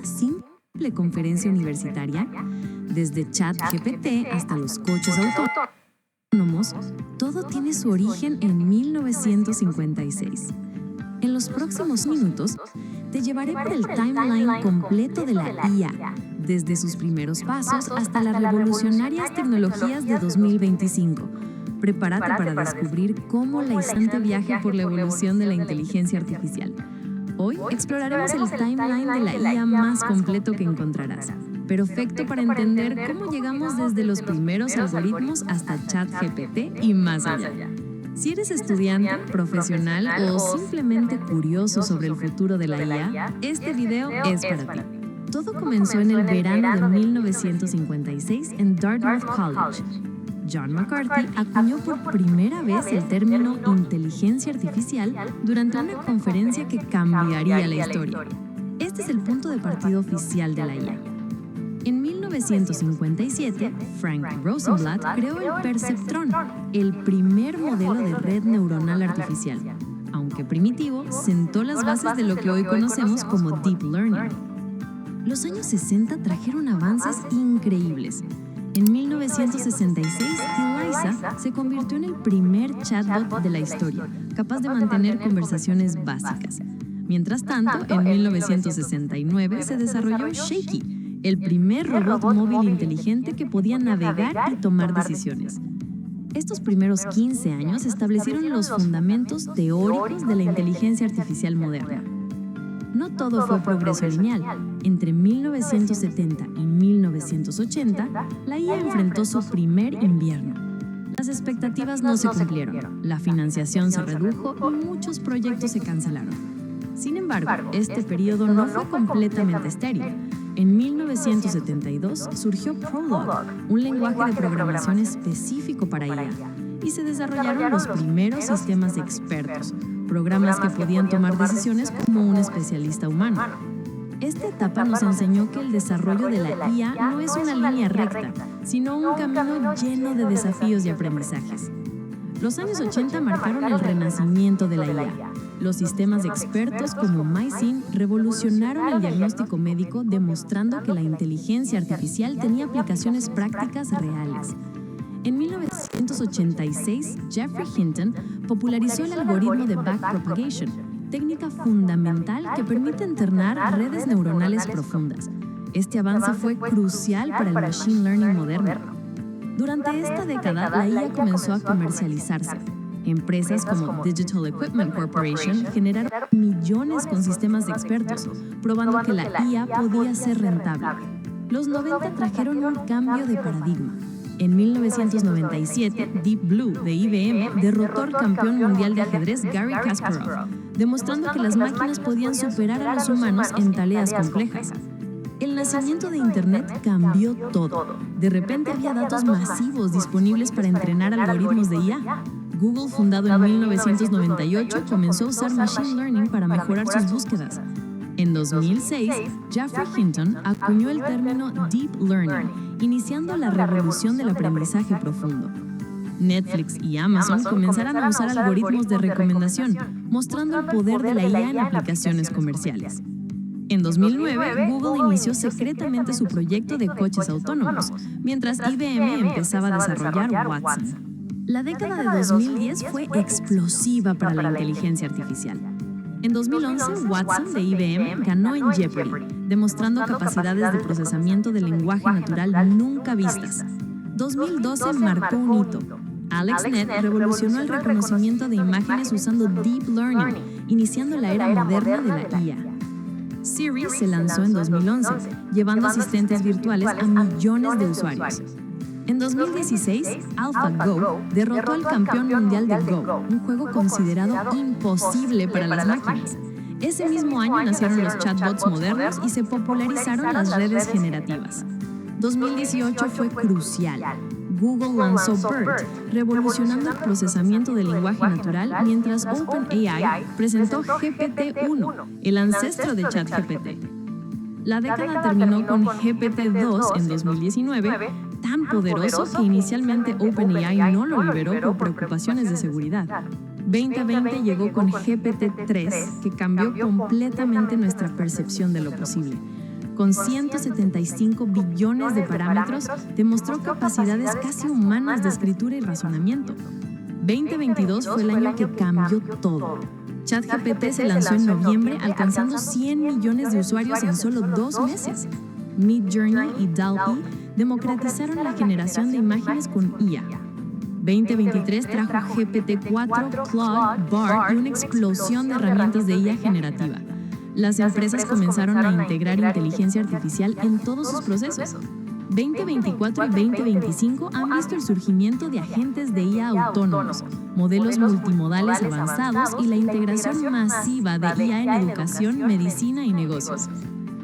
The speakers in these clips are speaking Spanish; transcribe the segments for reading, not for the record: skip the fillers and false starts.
simple conferencia universitaria, desde ChatGPT hasta los coches autónomos, todo tiene su origen en 1956. En los próximos minutos, te llevaré por el timeline completo de la IA, desde sus primeros pasos hasta las revolucionarias tecnologías de 2025. Prepárate para descubrir cómo la instante viaje por la evolución de la inteligencia artificial. Hoy exploraremos el timeline de la IA más completo que encontrarás, perfecto para entender cómo llegamos desde los primeros algoritmos hasta ChatGPT y más allá. Si eres estudiante, profesional o simplemente curioso sobre el futuro de la IA, este video es para ti. Todo comenzó en el verano de 1956 en Dartmouth College. John McCarthy acuñó por primera vez el término inteligencia artificial durante una conferencia que cambiaría la historia. Este es el punto de partida oficial de la IA. En 1957, Frank Rosenblatt creó el perceptrón, el primer modelo de red neuronal artificial. Aunque primitivo, sentó las bases de lo que hoy conocemos como Deep Learning. Los años 60 trajeron avances increíbles. En 1966, Eliza se convirtió en el primer chatbot de la historia, capaz de mantener conversaciones básicas. Mientras tanto, en 1969 se desarrolló Shaky, el primer robot móvil inteligente que podía navegar y tomar decisiones. Estos primeros 15 años establecieron los fundamentos teóricos de la inteligencia artificial moderna. No todo fue progreso lineal. Entre 1970 y 1980, la IA enfrentó su primer invierno. Las expectativas no se cumplieron, la financiación se redujo y muchos proyectos se cancelaron. Sin embargo, este periodo no fue completamente estéril. En 1972 surgió Prolog, un lenguaje de programación específico para IA, y se desarrollaron los primeros sistemas de expertos, programas que podían tomar decisiones como un especialista humano. Esta etapa nos enseñó que el desarrollo de la IA no es una línea recta, sino un camino lleno de desafíos y aprendizajes. Los años 80 marcaron el renacimiento de la IA. Los sistemas de expertos como MySyn revolucionaron el diagnóstico médico, demostrando que la inteligencia artificial tenía aplicaciones prácticas reales. En 1986, Geoffrey Hinton popularizó el algoritmo de backpropagation, técnica fundamental que permite entrenar redes neuronales profundas. Este avance fue crucial para el machine learning moderno. Durante esta década, la IA comenzó a comercializarse. Empresas como Digital Equipment Corporation generaron millones con sistemas de expertos, probando que la IA podía ser rentable. Los 90 trajeron un cambio de paradigma. En 1997, Deep Blue de IBM derrotó al campeón mundial de ajedrez Garry Kasparov, demostrando que las máquinas podían superar a los humanos en tareas complejas. El nacimiento de Internet cambió todo. De repente había datos masivos disponibles para entrenar algoritmos de IA. Google, fundado en 1998, comenzó a usar Machine Learning para mejorar sus búsquedas. En 2006, Geoffrey Hinton acuñó el término Deep Learning, iniciando la revolución del aprendizaje profundo. Netflix y Amazon comenzaron a usar algoritmos de recomendación, mostrando el poder de la IA en aplicaciones comerciales. En 2009, Google inició secretamente su proyecto de coches autónomos, mientras IBM empezaba a desarrollar Watson. La década de 2010 fue explosiva para la inteligencia artificial. En 2011, Watson de IBM ganó en Jeopardy, demostrando capacidades de procesamiento de lenguaje natural nunca vistas. 2012 marcó un hito. AlexNet revolucionó el reconocimiento de imágenes usando Deep Learning, iniciando la era moderna de la IA. Siri se lanzó en 2011, llevando asistentes virtuales a millones de usuarios. En 2016, AlphaGo derrotó al campeón mundial de Go, un juego considerado imposible para las máquinas. Ese mismo año nacieron los chatbots modernos y se popularizaron las redes generativas. 2018 fue crucial. Google lanzó BERT, revolucionando el procesamiento del lenguaje natural, mientras OpenAI presentó GPT-1, el ancestro de ChatGPT. La década terminó con GPT-2 en 2019, tan poderoso que inicialmente OpenAI no lo liberó por preocupaciones de seguridad. 2020 llegó con GPT-3, que cambió completamente nuestra percepción de lo posible. con 175 billones de parámetros, demostró capacidades casi humanas de escritura y razonamiento. 2022 fue el año que cambió todo. ChatGPT se lanzó en noviembre, alcanzando 100 millones de usuarios en solo 2 meses. Midjourney y DALL-E democratizaron la generación de imágenes con IA. 2023 trajo GPT-4, Claude, Bard y una explosión de herramientas de IA generativa. Las empresas comenzaron a integrar inteligencia artificial en todos sus procesos. 2024 y 2025 han visto el surgimiento de agentes de IA autónomos, modelos multimodales avanzados y la integración masiva de IA en educación, medicina y negocios.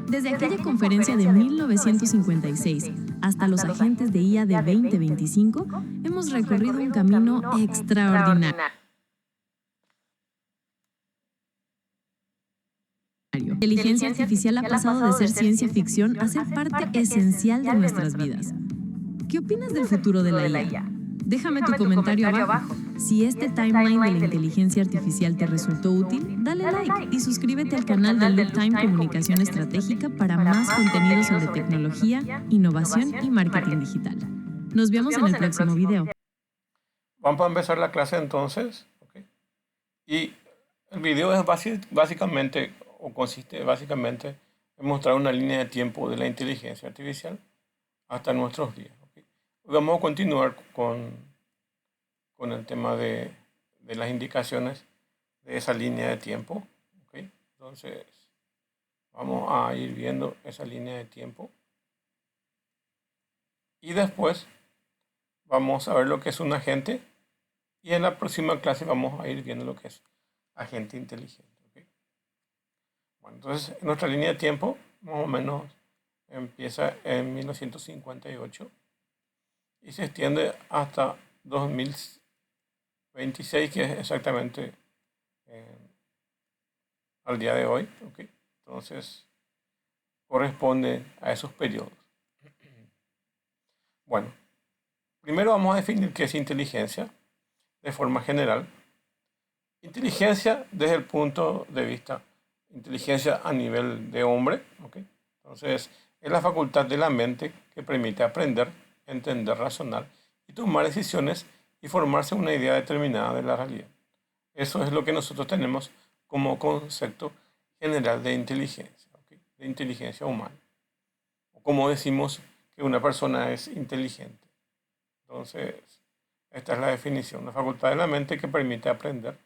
Desde aquella conferencia de 1956 hasta los agentes de IA de 2025, hemos recorrido un camino extraordinario. La inteligencia artificial ha pasado de ser ciencia ficción a ser parte esencial de nuestras vidas. ¿Qué opinas del futuro de la IA? Déjame tu comentario abajo. Si este timeline de la inteligencia artificial te resultó útil, dale like y suscríbete al canal de Loop Time Comunicación Estratégica para más contenido sobre tecnología, innovación y marketing digital. Nos vemos en el próximo video. Vamos a empezar la clase entonces. ¿Okay? Y el video es básicamente, o consiste básicamente en mostrar una línea de tiempo de la inteligencia artificial hasta nuestros días. ¿Okay? Hoy vamos a continuar con el tema de las indicaciones de esa línea de tiempo. ¿Okay? Entonces, vamos a ir viendo esa línea de tiempo. Y después vamos a ver lo que es un agente. Y en la próxima clase vamos a ir viendo lo que es agente inteligente. ¿Okay? Bueno, entonces, nuestra línea de tiempo más o menos empieza en 1958 y se extiende hasta 2026, que es exactamente al día de hoy. ¿Okay? Entonces, corresponde a esos periodos. Bueno, primero vamos a definir qué es inteligencia de forma general. Inteligencia desde el punto de vista, inteligencia a nivel de hombre. ¿Okay? Entonces, es la facultad de la mente que permite aprender, entender, razonar y tomar decisiones y formarse una idea determinada de la realidad. Eso es lo que nosotros tenemos como concepto general de inteligencia, ¿okay? De inteligencia humana. O como decimos que una persona es inteligente. Entonces, esta es la definición, la facultad de la mente que permite aprender,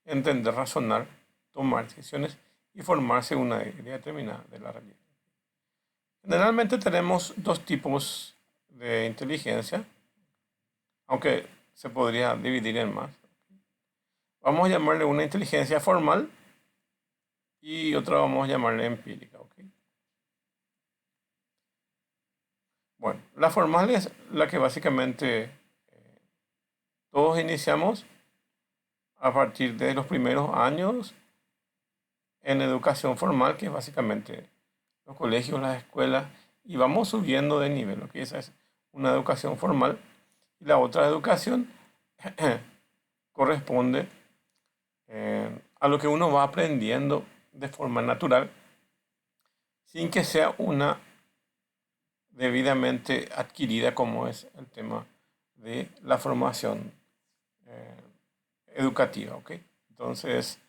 entender, razonar, tomar decisiones y formarse una idea determinada de la realidad. Generalmente tenemos dos tipos de inteligencia, aunque se podría dividir en más. Vamos a llamarle una inteligencia formal y otra vamos a llamarle empírica. ¿Okay? Bueno, la formal es la que básicamente todos iniciamos a partir de los primeros años en educación formal, que es básicamente los colegios, las escuelas, y vamos subiendo de nivel. ¿Okay? Esa es una educación formal. Y la otra educación corresponde a lo que uno va aprendiendo de forma natural, sin que sea una debidamente adquirida, como es el tema de la formación educativa. ¿Okay? Entonces,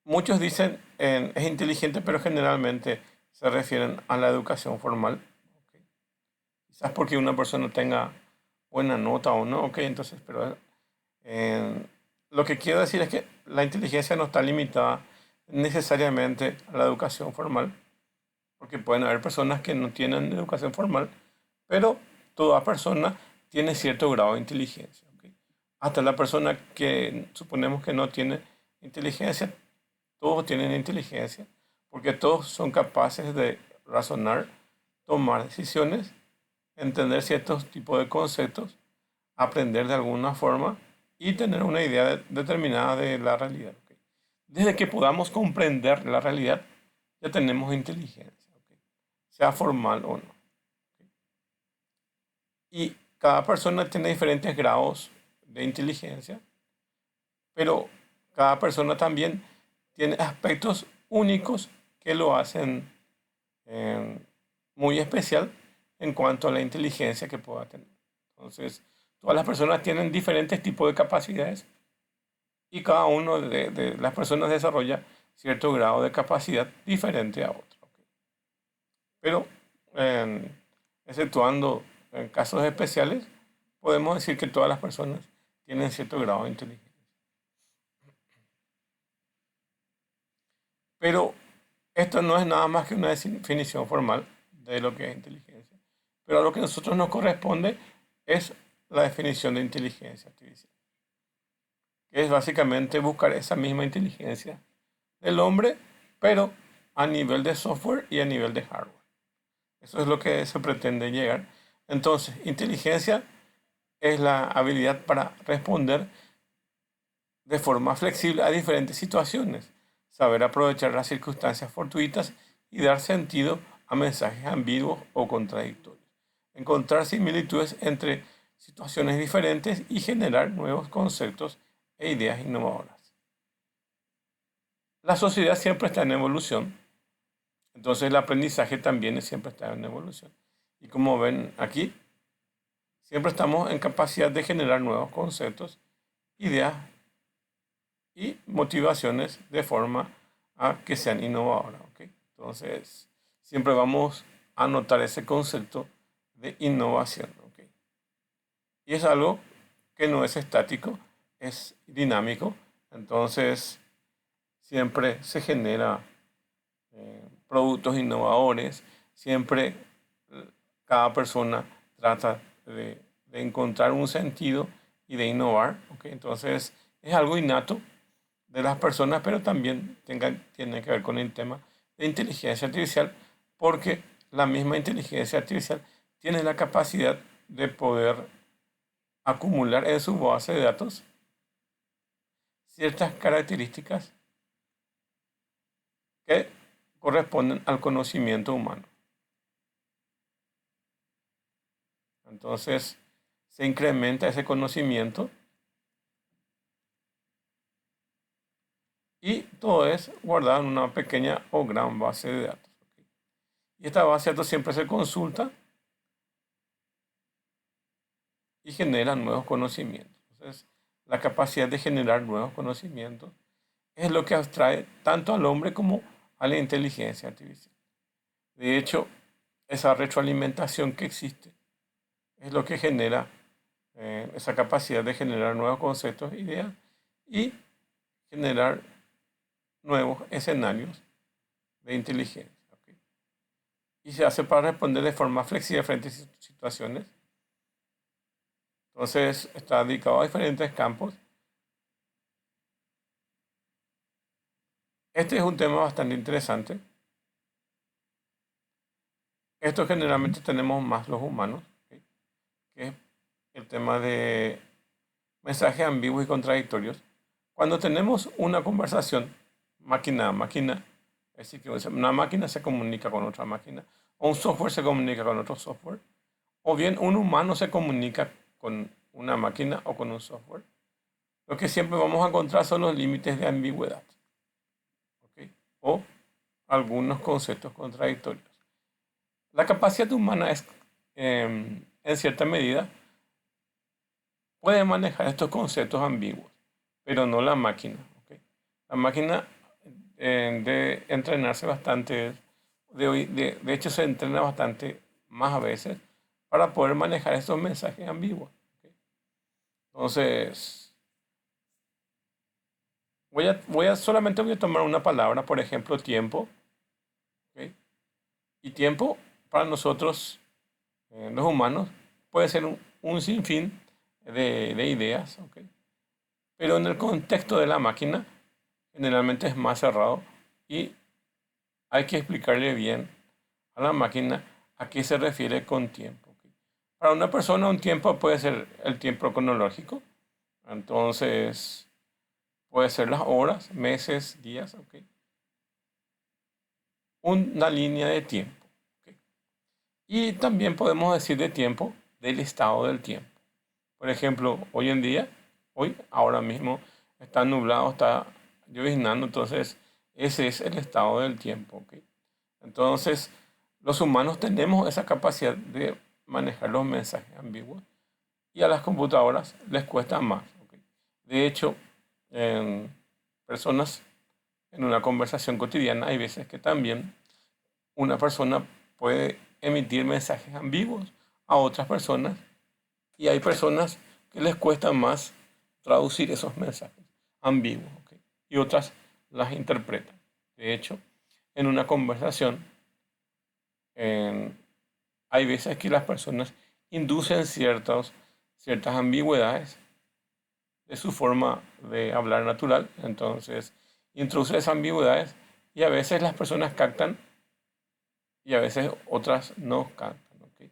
muchos dicen es inteligente, pero generalmente se refieren a la educación formal. ¿Okay? Quizás porque una persona tenga buena nota o no, okay, entonces, pero lo que quiero decir es que la inteligencia no está limitada necesariamente a la educación formal, porque pueden haber personas que no tienen educación formal, pero toda persona tiene cierto grado de inteligencia. ¿Okay? Hasta la persona que suponemos que no tiene inteligencia, todos tienen inteligencia, porque todos son capaces de razonar, tomar decisiones, entender ciertos tipos de conceptos, aprender de alguna forma y tener una idea determinada de la realidad. ¿Okay? Desde que podamos comprender la realidad, ya tenemos inteligencia, ¿okay? Sea formal o no. ¿Okay? Y cada persona tiene diferentes grados de inteligencia, pero cada persona también tiene aspectos únicos que lo hacen eh, muy especial en cuanto a la inteligencia que pueda tener. Entonces, todas las personas tienen diferentes tipos de capacidades y cada uno de las personas desarrolla cierto grado de capacidad diferente a otro. ¿Ok? Pero, eh, exceptuando en casos especiales, podemos decir que todas las personas tienen cierto grado de inteligencia. Pero esto no es nada más que una definición formal de lo que es inteligencia. Pero a lo que a nosotros nos corresponde es la definición de inteligencia artificial, que es básicamente buscar esa misma inteligencia del hombre, pero a nivel de software y a nivel de hardware. Eso es lo que se pretende llegar. Entonces, inteligencia es la habilidad para responder de forma flexible a diferentes situaciones, saber aprovechar las circunstancias fortuitas y dar sentido a mensajes ambiguos o contradictorios, encontrar similitudes entre situaciones diferentes y generar nuevos conceptos e ideas innovadoras. La sociedad siempre está en evolución, entonces el aprendizaje también siempre está en evolución. Y como ven aquí, siempre estamos en capacidad de generar nuevos conceptos, ideas y motivaciones de forma a que sean innovadoras. ¿Ok? Entonces, siempre vamos a notar ese concepto de innovación. ¿Ok? Y es algo que no es estático, es dinámico. Entonces, siempre se genera productos innovadores, siempre cada persona trata de encontrar un sentido y de innovar. ¿Ok? Entonces, es algo innato de las personas, pero también tiene que ver con el tema de inteligencia artificial, porque la misma inteligencia artificial tiene la capacidad de poder acumular en su base de datos ciertas características que corresponden al conocimiento humano. Entonces, se incrementa ese conocimiento y todo es guardado en una pequeña o gran base de datos. ¿Ok? Y esta base de datos siempre se consulta y genera nuevos conocimientos. Entonces, la capacidad de generar nuevos conocimientos es lo que atrae tanto al hombre como a la inteligencia artificial. De hecho, esa retroalimentación que existe es lo que genera esa capacidad de generar nuevos conceptos, ideas y generar nuevos escenarios de inteligencia. ¿Ok? Y se hace para responder de forma flexible a diferentes situaciones. Entonces, está dedicado a diferentes campos. Este es un tema bastante interesante. Esto generalmente tenemos más los humanos, ¿ok? Que es el tema de mensajes ambiguos y contradictorios. Cuando tenemos una conversación máquina a máquina, es decir, que una máquina se comunica con otra máquina, o un software se comunica con otro software, o bien un humano se comunica con una máquina o con un software, lo que siempre vamos a encontrar son los límites de ambigüedad, ¿ok? O algunos conceptos contradictorios. La capacidad humana es, en cierta medida, puede manejar estos conceptos ambiguos, pero no la máquina. ¿Ok? La máquina de entrenarse bastante, de hecho se entrena bastante más a veces para poder manejar estos mensajes ambiguos. ¿Ok? Entonces, solamente voy a tomar una palabra, por ejemplo, tiempo. ¿Ok? Y tiempo para nosotros, los humanos, puede ser un sinfín de ideas. ¿Ok? Pero en el contexto de la máquina, generalmente es más cerrado y hay que explicarle bien a la máquina a qué se refiere con tiempo. ¿Ok? Para una persona un tiempo puede ser el tiempo cronológico, entonces puede ser las horas, meses, días, ¿ok? Una línea de tiempo. ¿Ok? Y también podemos decir de tiempo del estado del tiempo. Por ejemplo, hoy en día, ahora mismo, está nublado, está lloviznando, entonces ese es el estado del tiempo. ¿Ok? Entonces, los humanos tenemos esa capacidad de manejar los mensajes ambiguos y a las computadoras les cuesta más. ¿Ok? De hecho, en personas en una conversación cotidiana hay veces que también una persona puede emitir mensajes ambiguos a otras personas y hay personas que les cuesta más traducir esos mensajes ambiguos, ¿ok? Y otras las interpretan. De hecho, en una conversación en- hay veces que las personas inducen ciertas ambigüedades de su forma de hablar natural, entonces introduce esas ambigüedades y a veces las personas captan y a veces otras no captan, ¿ok?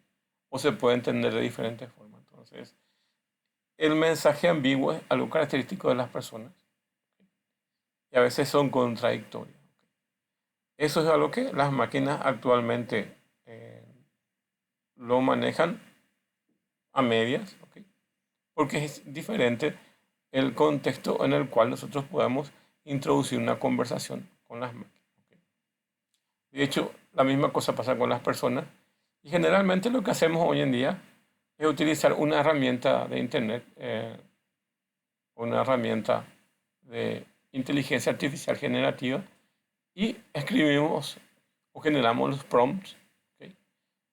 O se puede entender de diferentes formas. Entonces, el mensaje ambiguo es algo característico de las personas y a veces son contradictorios. ¿Ok? Eso es algo que las máquinas actualmente lo manejan a medias, ¿ok? Porque es diferente el contexto en el cual nosotros podamos introducir una conversación con las máquinas. ¿Ok? De hecho, la misma cosa pasa con las personas y generalmente lo que hacemos hoy en día es utilizar una herramienta de Internet, una herramienta de inteligencia artificial generativa y escribimos o generamos los prompts. ¿Ok?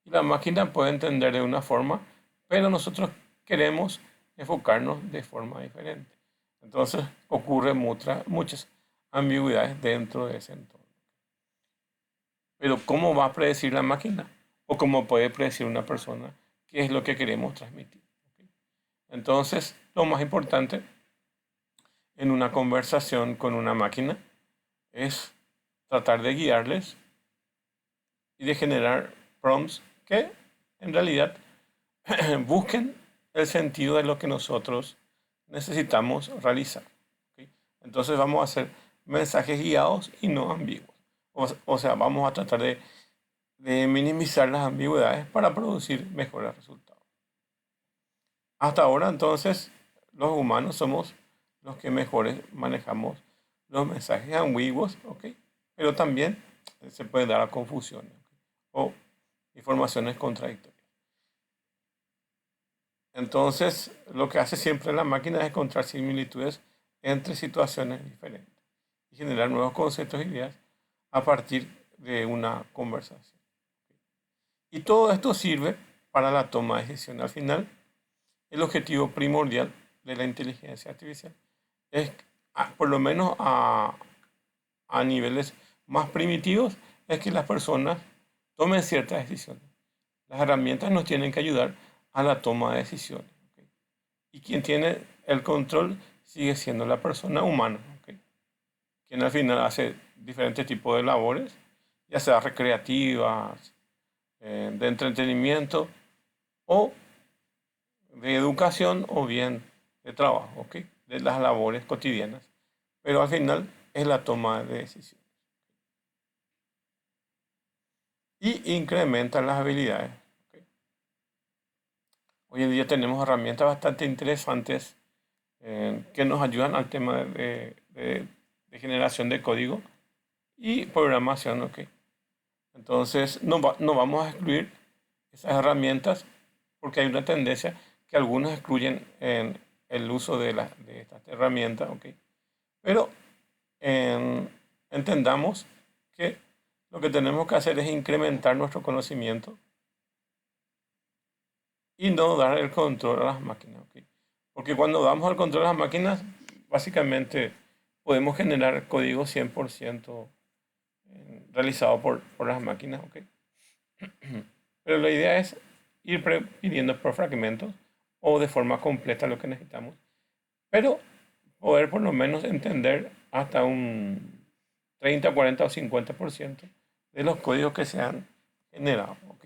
Y la máquina puede entender de una forma, pero nosotros queremos enfocarnos de forma diferente. Entonces ocurren muchas ambigüedades dentro de ese entorno. Pero ¿cómo va a predecir la máquina? ¿O cómo puede predecir una persona qué es lo que queremos transmitir? ¿Ok? Entonces, lo más importante en una conversación con una máquina es tratar de guiarles y de generar prompts que en realidad busquen el sentido de lo que nosotros necesitamos realizar. ¿Ok? Entonces vamos a hacer mensajes guiados y no ambiguos. O sea, vamos a tratar de minimizar las ambigüedades para producir mejores resultados. Hasta ahora entonces los humanos somos los que mejores manejamos los mensajes ambiguos, ¿ok? Pero también se puede dar a confusiones, ¿ok? O informaciones contradictorias. Entonces, lo que hace siempre la máquina es encontrar similitudes entre situaciones diferentes y generar nuevos conceptos e ideas a partir de una conversación. Y todo esto sirve para la toma de decisión. Al final, el objetivo primordial de la inteligencia artificial es, por lo menos a niveles más primitivos, es que las personas tomen ciertas decisiones. Las herramientas nos tienen que ayudar a la toma de decisiones. ¿Ok? Y quien tiene el control sigue siendo la persona humana, ¿ok? Quien al final hace diferentes tipos de labores, ya sea recreativas, de entretenimiento o de educación o bien de trabajo, ¿ok? De las labores cotidianas. Pero al final es la toma de decisiones. Y incrementan las habilidades. ¿Ok? Hoy en día tenemos herramientas bastante interesantes que nos ayudan al tema de generación de código y programación, ¿ok? Entonces, no vamos a excluir esas herramientas porque hay una tendencia que algunos excluyen en el uso de estas herramientas, ¿ok? Pero en- entendamos que lo que tenemos que hacer es incrementar nuestro conocimiento y no dar el control a las máquinas, ¿ok? Porque cuando damos el control a las máquinas, básicamente podemos generar código 100% realizado por las máquinas, ¿ok? Pero la idea es ir pidiendo por fragmentos o de forma completa lo que necesitamos, pero poder por lo menos entender hasta un 30, 40 o 50% de los códigos que se han generado, ¿ok?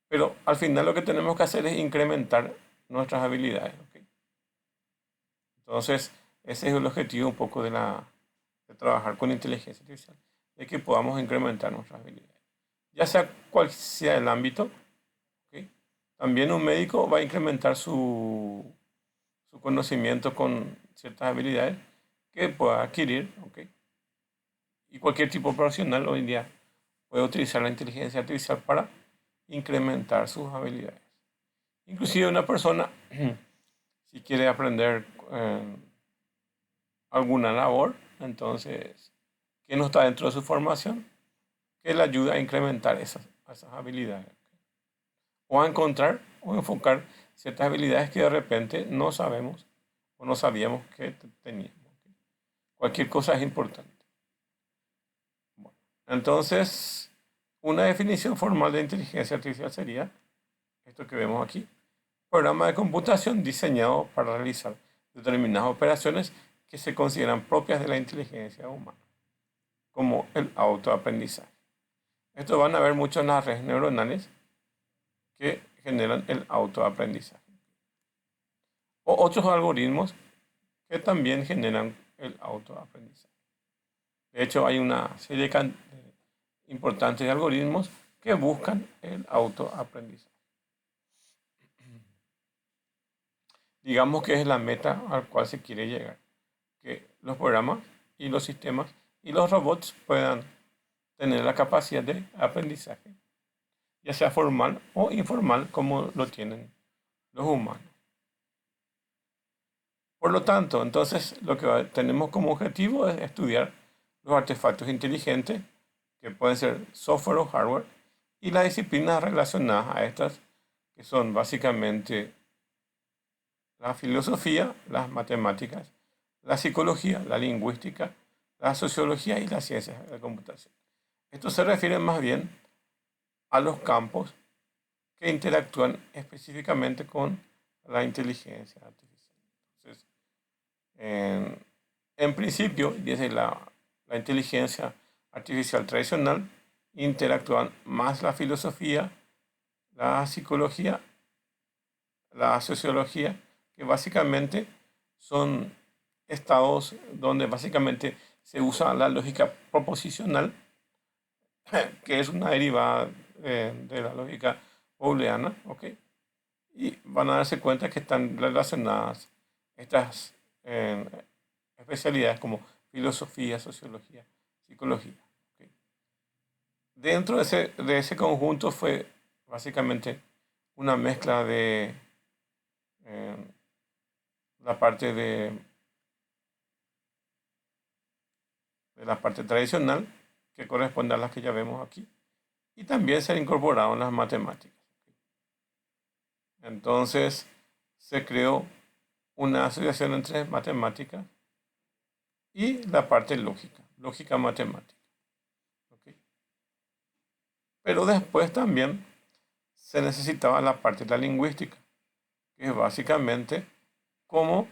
Pero al final lo que tenemos que hacer es incrementar nuestras habilidades, ¿ok? Entonces, ese es el objetivo un poco de trabajar con inteligencia artificial, de que podamos incrementar nuestras habilidades. Ya sea cual sea el ámbito, ¿ok? También un médico va a incrementar su conocimiento con ciertas habilidades que pueda adquirir, ¿ok? Y cualquier tipo de profesional hoy en día puede utilizar la inteligencia artificial para incrementar sus habilidades. Inclusive una persona, si quiere aprender alguna labor, entonces, que no está dentro de su formación, que le ayude a incrementar esas habilidades. O a encontrar o enfocar ciertas habilidades que de repente no sabemos o no sabíamos que teníamos. Cualquier cosa es importante. Bueno, entonces, una definición formal de inteligencia artificial sería esto que vemos aquí: programa de computación diseñado para realizar determinadas operaciones que se consideran propias de la inteligencia humana, como el autoaprendizaje. Esto van a ver mucho en las redes neuronales que generan el autoaprendizaje. O otros algoritmos que también generan el autoaprendizaje. De hecho, hay una serie importante de algoritmos que buscan el autoaprendizaje. Digamos que es la meta al cual se quiere llegar, que los programas y los sistemas y los robots puedan tener la capacidad de aprendizaje, ya sea formal o informal, como lo tienen los humanos. Por lo tanto, entonces, lo que tenemos como objetivo es estudiar los artefactos inteligentes, que pueden ser software o hardware, y las disciplinas relacionadas a estas, que son básicamente la filosofía, las matemáticas, la psicología, la lingüística, la sociología y las ciencias de la computación. Esto se refiere más bien a los campos que interactúan específicamente con la inteligencia artificial. Entonces, en principio, desde la inteligencia artificial tradicional, interactúan más la filosofía, la psicología, la sociología, que básicamente son estados donde básicamente se usa la lógica proposicional, que es una derivada de la lógica booleana, ¿ok? Y van a darse cuenta que están relacionadas estas eh, especialidades como filosofía, sociología, psicología. ¿Ok? Dentro de ese conjunto fue básicamente una mezcla de eh, la parte de la parte tradicional, que corresponde a las que ya vemos aquí, y también se han incorporado las matemáticas. Entonces se creó una asociación entre matemáticas y la parte lógica, lógica matemática. ¿Ok? Pero después también se necesitaba la parte de la lingüística, que es básicamente cómo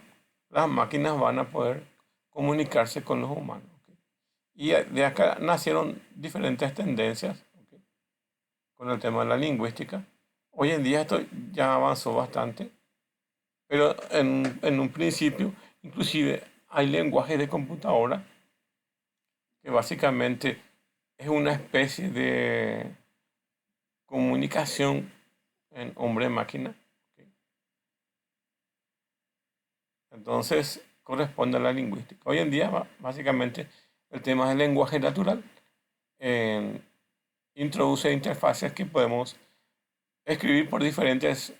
las máquinas van a poder comunicarse con los humanos. ¿Ok? Y de acá nacieron diferentes tendencias, ¿ok?, con el tema de la lingüística. Hoy en día esto ya avanzó bastante, pero en un principio inclusive hay lenguajes de computadora que básicamente es una especie de comunicación en hombre-máquina. ¿Ok? Entonces corresponde a la lingüística. Hoy en día básicamente el tema del lenguaje natural eh, introduce interfaces que podemos escribir por diferentes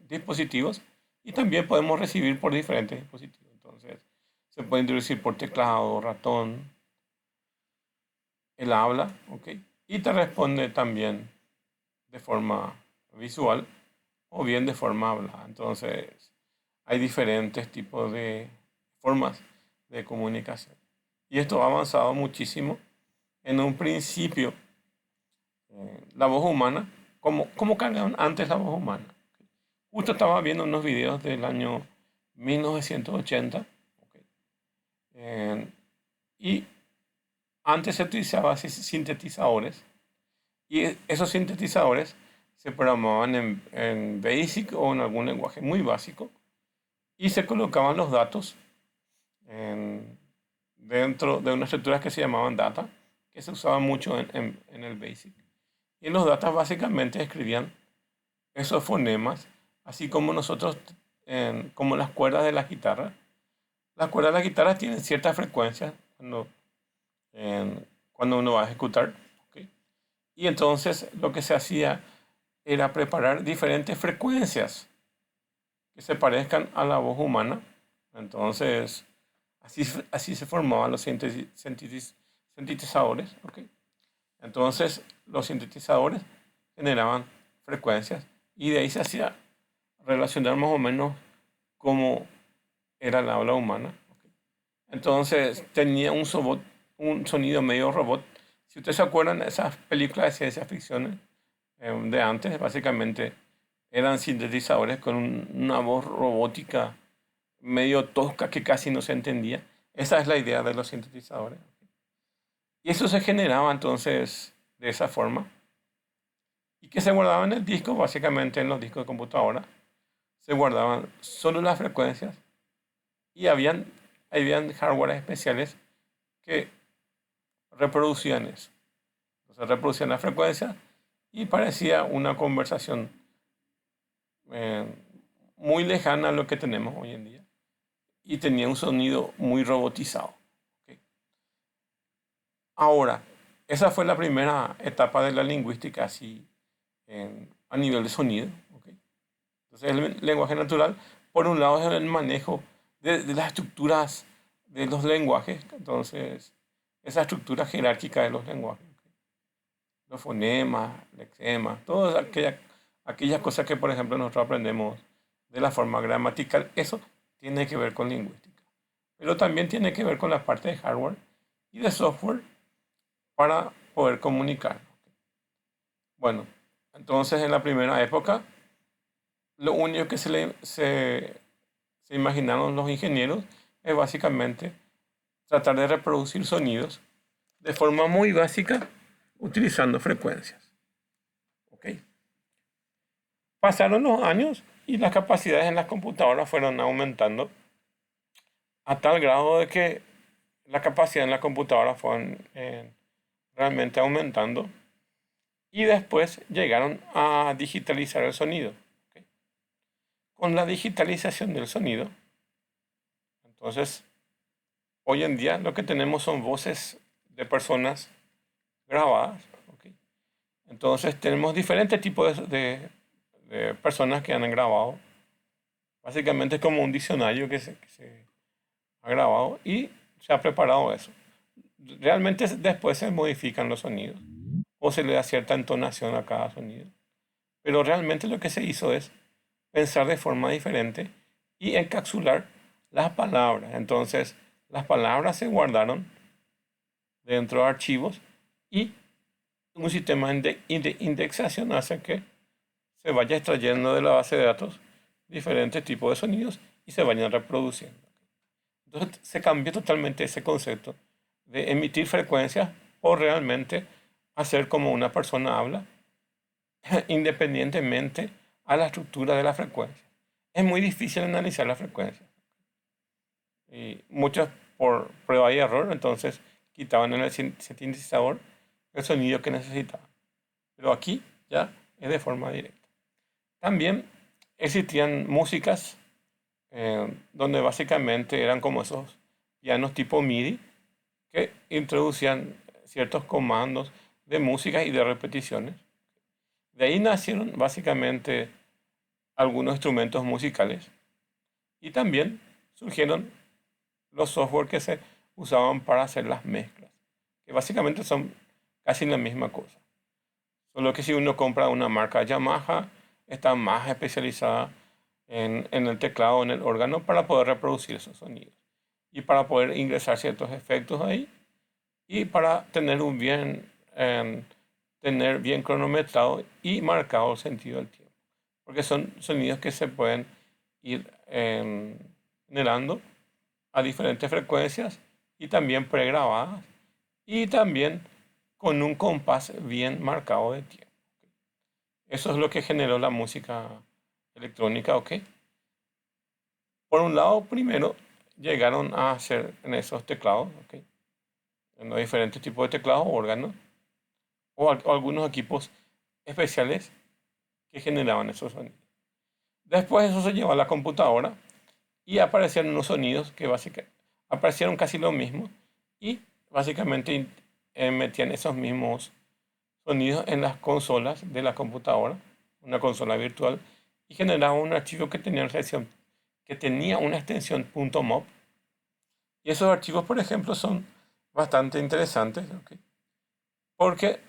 dispositivos y también podemos recibir por diferentes dispositivos. Entonces, se puede introducir por teclado, ratón, el habla, ¿ok? Y te responde también de forma visual o bien de forma hablada. Entonces, hay diferentes tipos de formas de comunicación. Y esto ha avanzado muchísimo. En un principio, la voz humana, ¿cómo cargaban antes la voz humana? Justo estaba viendo unos videos del año 1980, ¿ok? Y antes se utilizaban sintetizadores y esos sintetizadores se programaban en BASIC o en algún lenguaje muy básico y se colocaban los datos dentro de unas estructuras que se llamaban data, que se usaban mucho en el BASIC. Y en los datos básicamente escribían esos fonemas, así como nosotros, como las cuerdas de la guitarra. Las cuerdas de la guitarra tienen cierta frecuencia cuando uno va a ejecutar, ¿ok? Y entonces lo que se hacía era preparar diferentes frecuencias que se parezcan a la voz humana. Entonces, así se formaban los sintetizadores. ¿Ok? Entonces, los sintetizadores generaban frecuencias y de ahí se hacía relacionar más o menos cómo era el habla humana. ¿Ok? Entonces, tenía un sonido medio robot. Si ustedes se acuerdan, esas películas de ciencia ficción de antes, básicamente eran sintetizadores con una voz robótica medio tosca que casi no se entendía. Esa es la idea de los sintetizadores. Y eso se generaba entonces de esa forma. Y que se guardaba en el disco, básicamente en los discos de computadora. Se guardaban solo las frecuencias y habían hardware especiales que reproducían eso. Entonces reproducían la frecuencia y parecía una conversación eh, muy lejana a lo que tenemos hoy en día. Y tenía un sonido muy robotizado. ¿Ok? Ahora, esa fue la primera etapa de la lingüística así a nivel de sonido. ¿Ok? Entonces el lenguaje natural, por un lado, es el manejo de las estructuras de los lenguajes. Entonces, esa estructura jerárquica de los lenguajes. ¿Ok? Los fonemas, lexemas, todas aquellas cosas que, por ejemplo, nosotros aprendemos de la forma gramatical, eso tiene que ver con lingüística. Pero también tiene que ver con la parte de hardware y de software para poder comunicar. Bueno, entonces en la primera época, lo único que se imaginaron los ingenieros es básicamente tratar de reproducir sonidos de forma muy básica utilizando frecuencias. ¿Ok? Pasaron los años y las capacidades en las computadoras fueron aumentando a tal grado de que la capacidad en la computadora fue realmente aumentando y después llegaron a digitalizar el sonido. ¿Ok? Con la digitalización del sonido, entonces, hoy en día lo que tenemos son voces de personas grabadas. ¿Ok? Entonces, tenemos diferentes tipos de personas que han grabado. Básicamente es como un diccionario que se ha grabado y se ha preparado eso. Realmente después se modifican los sonidos o se le da cierta entonación a cada sonido. Pero realmente lo que se hizo es pensar de forma diferente y encapsular las palabras. Entonces, las palabras se guardaron dentro de archivos y un sistema de indexación hace que se vaya extrayendo de la base de datos diferentes tipos de sonidos y se vayan reproduciendo. Entonces se cambió totalmente ese concepto de emitir frecuencias o realmente hacer como una persona habla, independientemente a la estructura de la frecuencia. Es muy difícil analizar la frecuencia. Y muchos por prueba y error, entonces quitaban en el sintetizador el sonido que necesitaban. Pero aquí ya es de forma directa. También existían músicas donde básicamente eran como esos pianos tipo MIDI que introducían ciertos comandos de música y de repeticiones. De ahí nacieron básicamente algunos instrumentos musicales y también surgieron los software que se usaban para hacer las mezclas, que básicamente son casi la misma cosa. Solo que si uno compra una marca Yamaha, está más especializada en el teclado, en el órgano, para poder reproducir esos sonidos y para poder ingresar ciertos efectos ahí y para tener bien cronometrado y marcado el sentido del tiempo. Porque son sonidos que se pueden ir generando a diferentes frecuencias y también pregrabadas y también con un compás bien marcado de tiempo. Eso es lo que generó la música electrónica, ¿ok? Por un lado, primero llegaron a hacer en esos teclados, ¿ok? En los diferentes tipos de teclados o órganos, o algunos equipos especiales que generaban esos sonidos. Después eso se llevó a la computadora y aparecieron unos sonidos que básicamente aparecieron casi lo mismo y básicamente metían esos mismos sonidos en las consolas de la computadora, una consola virtual, y generaba un archivo que tenía una extensión .mov. Y esos archivos, por ejemplo, son bastante interesantes, ¿ok? Porque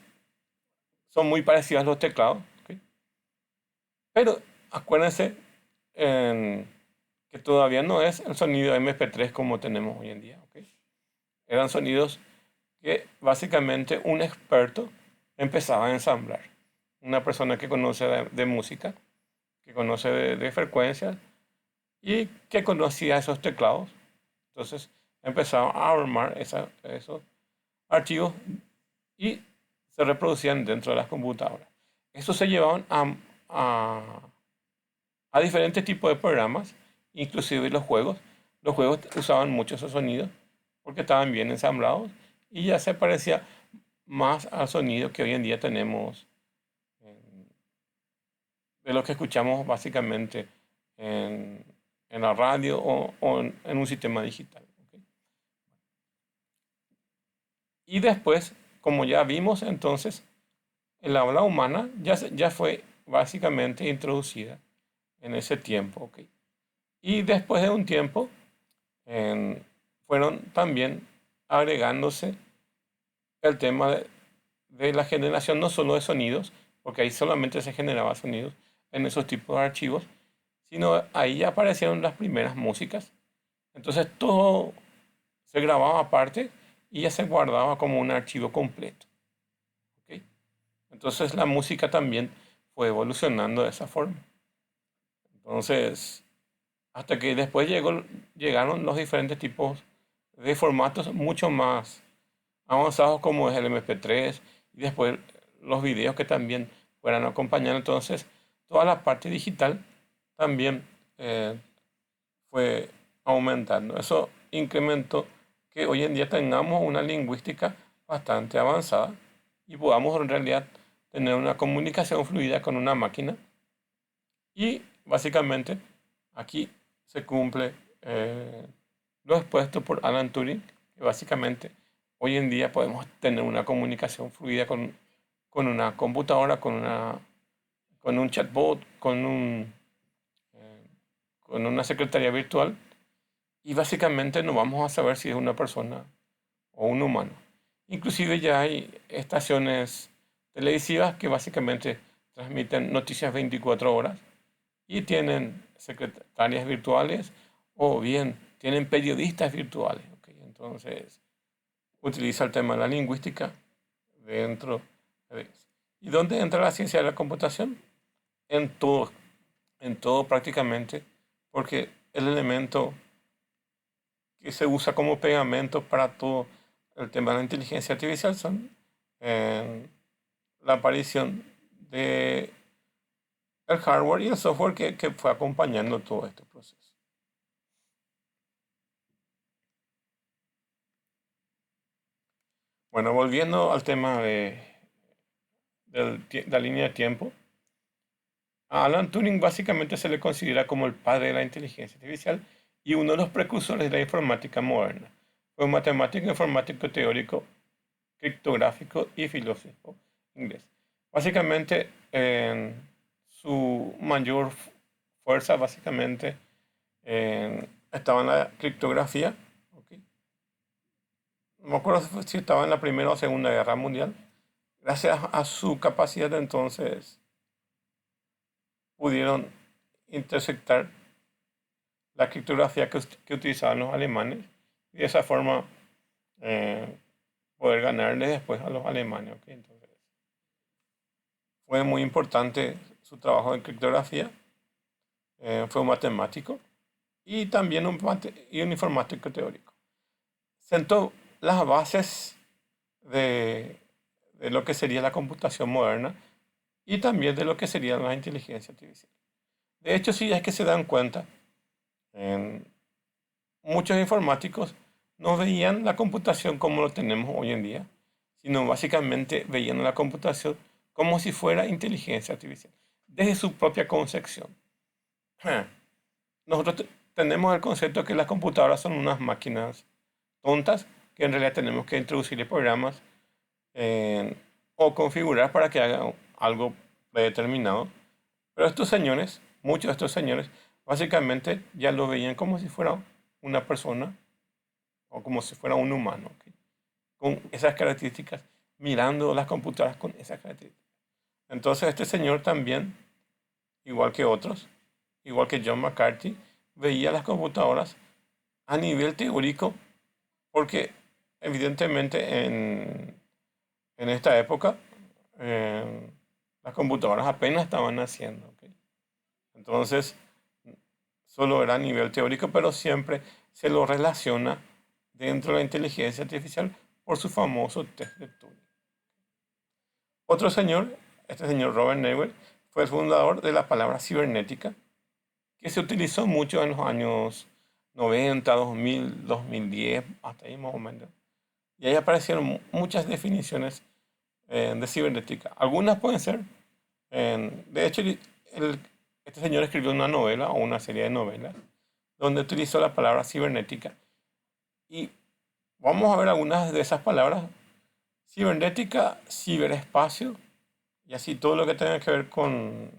son muy parecidos a los teclados, ¿ok? Pero acuérdense que todavía no es el sonido MP3 como tenemos hoy en día, ¿ok? Eran sonidos que básicamente un experto empezaba a ensamblar. Una persona que conoce de música, que conoce de frecuencias y que conocía esos teclados. Entonces empezaba a armar esos archivos y se reproducían dentro de las computadoras. Estos se llevaban a, a diferentes tipos de programas, inclusive los juegos. Los juegos usaban mucho esos sonidos porque estaban bien ensamblados y ya se parecía más al sonido que hoy en día tenemos de lo que escuchamos básicamente en, en la radio o en un sistema digital. ¿Ok? Y después, como ya vimos entonces, el habla humana ya fue básicamente introducida en ese tiempo. ¿Ok? Y después de un tiempo fueron también agregándose el tema de la generación no solo de sonidos, porque ahí solamente se generaba sonidos en esos tipos de archivos, sino ahí ya aparecieron las primeras músicas. Entonces todo se grababa aparte y ya se guardaba como un archivo completo. ¿Ok? Entonces la música también fue evolucionando de esa forma. Entonces, hasta que después llegaron los diferentes tipos de formatos mucho más avanzados como es el MP3 y después los videos que también fueran acompañando. Entonces, toda la parte digital también fue aumentando. Eso incrementó que hoy en día tengamos una lingüística bastante avanzada y podamos en realidad tener una comunicación fluida con una máquina. Y básicamente aquí se cumple lo expuesto por Alan Turing, que básicamente hoy en día podemos tener una comunicación fluida con una computadora, con un chatbot, con una secretaria virtual y básicamente no vamos a saber si es una persona o un humano. Inclusive ya hay estaciones televisivas que básicamente transmiten noticias 24 horas y tienen secretarias virtuales o bien tienen periodistas virtuales. ¿Ok? Entonces utiliza el tema de la lingüística dentro de eso. ¿Y dónde entra la ciencia de la computación? En todo prácticamente, porque el elemento que se usa como pegamento para todo el tema de la inteligencia artificial son la aparición de el hardware y el software que fue acompañando todo este proceso. Bueno, volviendo al tema de la línea de tiempo, a Alan Turing básicamente se le considera como el padre de la inteligencia artificial y uno de los precursores de la informática moderna. Fue un matemático, informático, teórico, criptográfico y filósofo inglés. Básicamente, su mayor fuerza básicamente estaba en la criptografía. ¿Ok? No me acuerdo si estaba en la Primera o Segunda Guerra Mundial. Gracias a su capacidad entonces pudieron interceptar la criptografía que utilizaban los alemanes y de esa forma eh, poder ganarle después a los alemanes. ¿Ok? Entonces, fue muy importante su trabajo en criptografía. Fue un matemático y también un informático teórico. Sentó las bases de, de lo que sería la computación moderna y también de lo que sería la inteligencia artificial. De hecho, si es que se dan cuenta, en muchos informáticos no veían la computación como lo tenemos hoy en día, sino básicamente veían la computación como si fuera inteligencia artificial, desde su propia concepción. Nosotros tenemos el concepto que las computadoras son unas máquinas tontas que en realidad tenemos que introducirle programas o configurar para que haga algo predeterminado. Pero estos señores, muchos de estos señores, básicamente ya lo veían como si fuera una persona o como si fuera un humano, ¿ok? Con esas características, mirando las computadoras con esas características. Entonces este señor también, igual que otros, igual que John McCarthy, veía las computadoras a nivel teórico, porque evidentemente en esta época eh, las computadoras apenas estaban naciendo, ¿ok? Entonces solo era a nivel teórico, pero siempre se lo relaciona dentro de la inteligencia artificial por su famoso test de Turing. Otro señor, este señor Robert Newell, fue el fundador de la palabra cibernética, que se utilizó mucho en los años 90, 2000, 2010, hasta ahí más o menos. Y ahí aparecieron muchas definiciones de cibernética. Algunas pueden ser, de hecho, este señor escribió una novela o una serie de novelas donde utilizó la palabra cibernética. Y vamos a ver algunas de esas palabras. Cibernética, ciberespacio, y así todo lo que tenga que ver con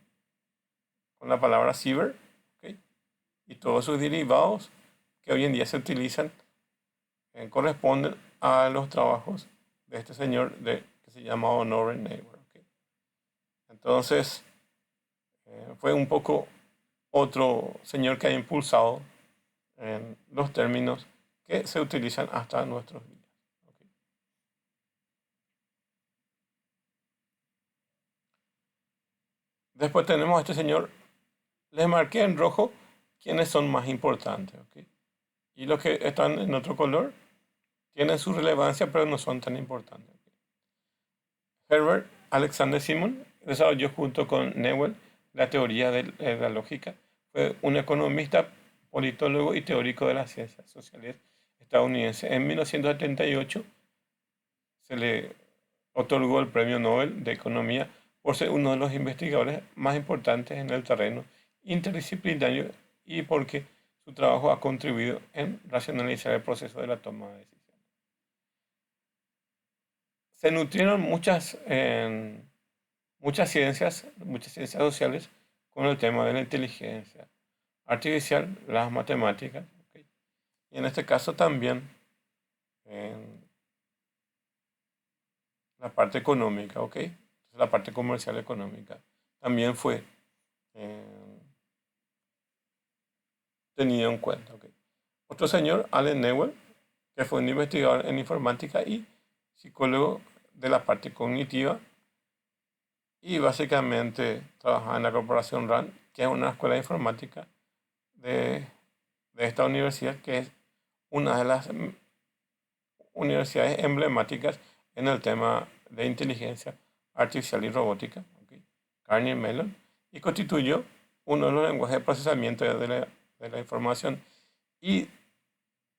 la palabra ciber, ¿ok? Y todos sus derivados que hoy en día se utilizan corresponden a los trabajos de este señor que se llama Honoré Neighbor, ¿ok? Entonces, fue un poco otro señor que ha impulsado los términos que se utilizan hasta nuestros días, ¿ok? Después tenemos a este señor, les marqué en rojo quiénes son más importantes, ¿ok? Y los que están en otro color tienen su relevancia, pero no son tan importantes, ¿ok? Herbert Alexander Simon desarrolló junto con Newell la teoría de la lógica. Fue un economista, politólogo y teórico de las ciencias sociales estadounidense. En 1978 se le otorgó el Premio Nobel de Economía por ser uno de los investigadores más importantes en el terreno interdisciplinario y porque su trabajo ha contribuido en racionalizar el proceso de la toma de decisiones. Se nutrieron muchas ciencias sociales con el tema de la inteligencia artificial, las matemáticas, ¿ok? Y en este caso también en la parte económica, ¿ok? Entonces, la parte comercial económica también fue eh, tenido en cuenta, ¿ok? Otro señor, Allen Newell, que fue un investigador en informática y psicólogo de la parte cognitiva y básicamente trabajaba en la corporación RAND, que es una escuela de informática de, de esta universidad, que es una de las universidades emblemáticas en el tema de inteligencia artificial y robótica, ¿ok? Carnegie Mellon, y constituyó uno de los lenguajes de procesamiento de la información y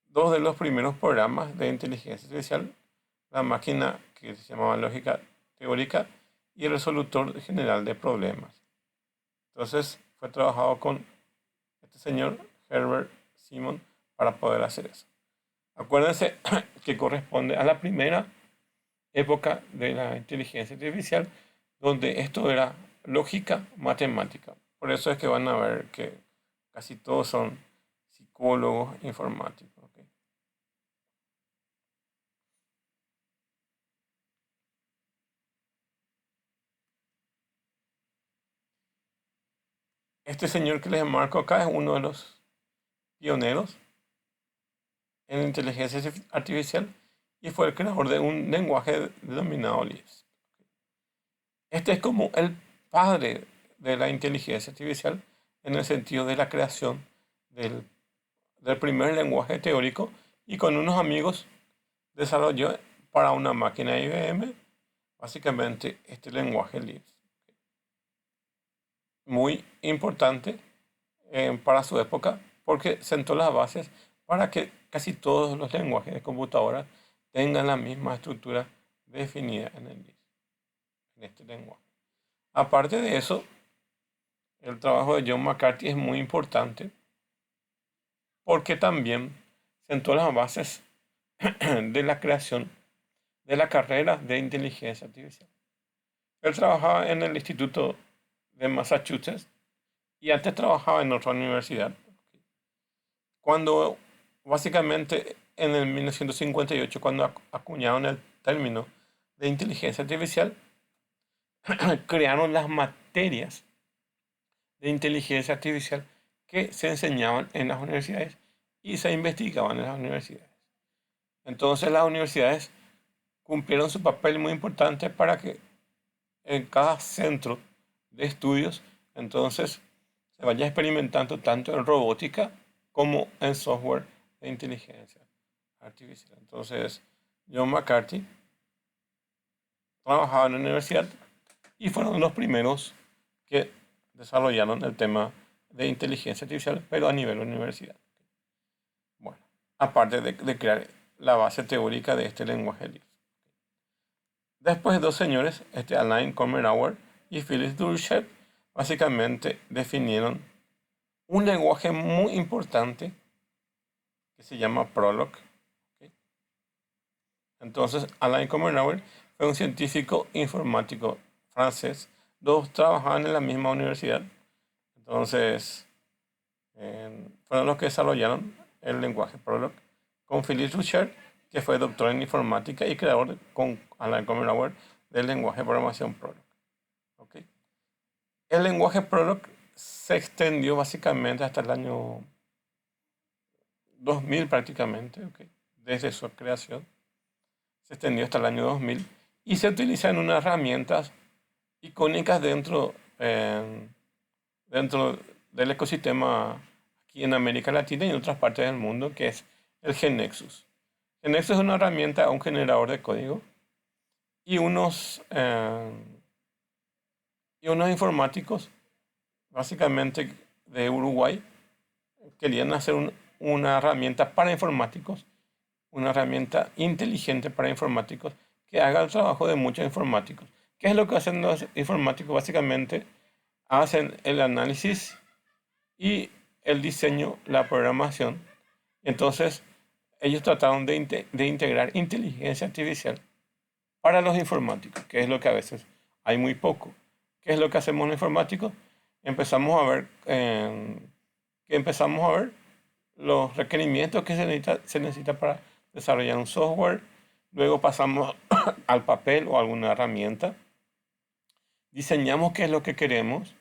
dos de los primeros programas de inteligencia artificial, la máquina que se llamaba lógica teórica y el resolutor general de problemas. Entonces fue trabajado con este señor Herbert Simon para poder hacer eso. Acuérdense que corresponde a la primera época de la inteligencia artificial, donde esto era lógica matemática. Por eso es que van a ver que casi todos son psicólogos informáticos, ¿ok? Este señor que les marco acá es uno de los pioneros en inteligencia artificial y fue el creador de un lenguaje denominado Lisp. Este es como el padre de la inteligencia artificial en el sentido de la creación del, del primer lenguaje teórico y con unos amigos desarrolló para una máquina IBM básicamente este lenguaje Lisp. Muy importante para su época porque sentó las bases para que casi todos los lenguajes de computadoras tengan la misma estructura definida en el Lisp, en este lenguaje. Aparte de eso, el trabajo de John McCarthy es muy importante porque también sentó las bases de la creación de la carrera de inteligencia artificial. Él trabajaba en el Instituto de Massachusetts y antes trabajaba en otra universidad. Cuando básicamente en el 1958, cuando acuñaron el término de inteligencia artificial, crearon las materias de inteligencia artificial que se enseñaban en las universidades y se investigaban en las universidades. Entonces las universidades cumplieron su papel muy importante para que en cada centro de estudios entonces se vaya experimentando tanto en robótica como en software de inteligencia artificial. Entonces John McCarthy trabajaba en la universidad y fueron los primeros que desarrollaron el tema de inteligencia artificial, pero a nivel universidad. Bueno, aparte de crear la base teórica de este lenguaje libre. Después dos señores, Alain Kommenauer y Philippe Durkheim, básicamente definieron un lenguaje muy importante que se llama Prolog. ¿Ok? Entonces, Alain Kommenauer fue un científico informático francés. Dos trabajaban en la misma universidad. Entonces, fueron los que desarrollaron el lenguaje Prolog. Con Philippe Durkheim, que fue doctor en informática y creador con Alain Kommenauer del lenguaje de programación Prolog. ¿Okay? El lenguaje Prolog se extendió básicamente hasta el año 2000 prácticamente, ¿okay? Desde su creación. Se extendió hasta el año 2000 y se utiliza en unas herramientas icónicas dentro del ecosistema aquí en América Latina y en otras partes del mundo, que es el GeneXus. GeneXus es una herramienta, un generador de código y unos informáticos, básicamente de Uruguay, querían hacer una herramienta para informáticos, una herramienta inteligente para informáticos que haga el trabajo de muchos informáticos. ¿Qué es lo que hacen los informáticos? Básicamente hacen el análisis y el diseño, la programación. Entonces, ellos trataron de integrar inteligencia artificial para los informáticos, que es lo que a veces hay muy poco. ¿Qué es lo que hacemos los informáticos? Empezamos a ver los requerimientos que se necesita para desarrollar un software. Luego pasamos al papel o alguna herramienta. Diseñamos qué es lo que queremos.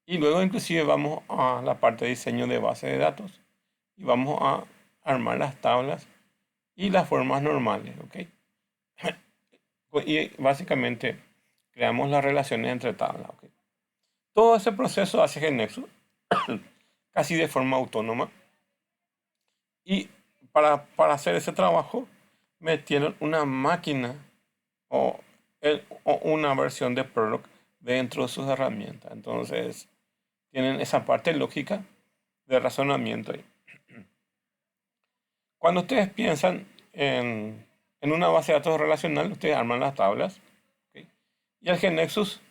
Y luego inclusive vamos a la parte de diseño de base de datos. Y vamos a armar las tablas y las formas normales. ¿Okay? Y básicamente creamos las relaciones entre tablas. ¿Okay? Todo ese proceso hace GeneXus casi de forma autónoma. Y para hacer ese trabajo metieron una máquina o una versión de Prolog dentro de sus herramientas. Entonces tienen esa parte lógica de razonamiento ahí. Cuando ustedes piensan en una base de datos relacional, ustedes arman las tablas. ¿Okay? Y el GeneXus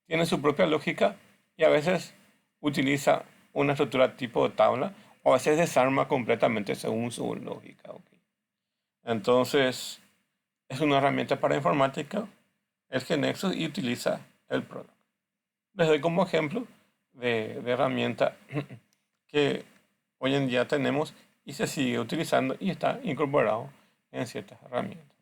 tiene su propia lógica y a veces utiliza una estructura tipo de tabla o a veces desarma completamente según su lógica. ¿Okay? Entonces, es una herramienta para informática, el GeneXus, y utiliza el Prolog. Les doy como ejemplo de herramienta que hoy en día tenemos y se sigue utilizando y está incorporado en ciertas herramientas.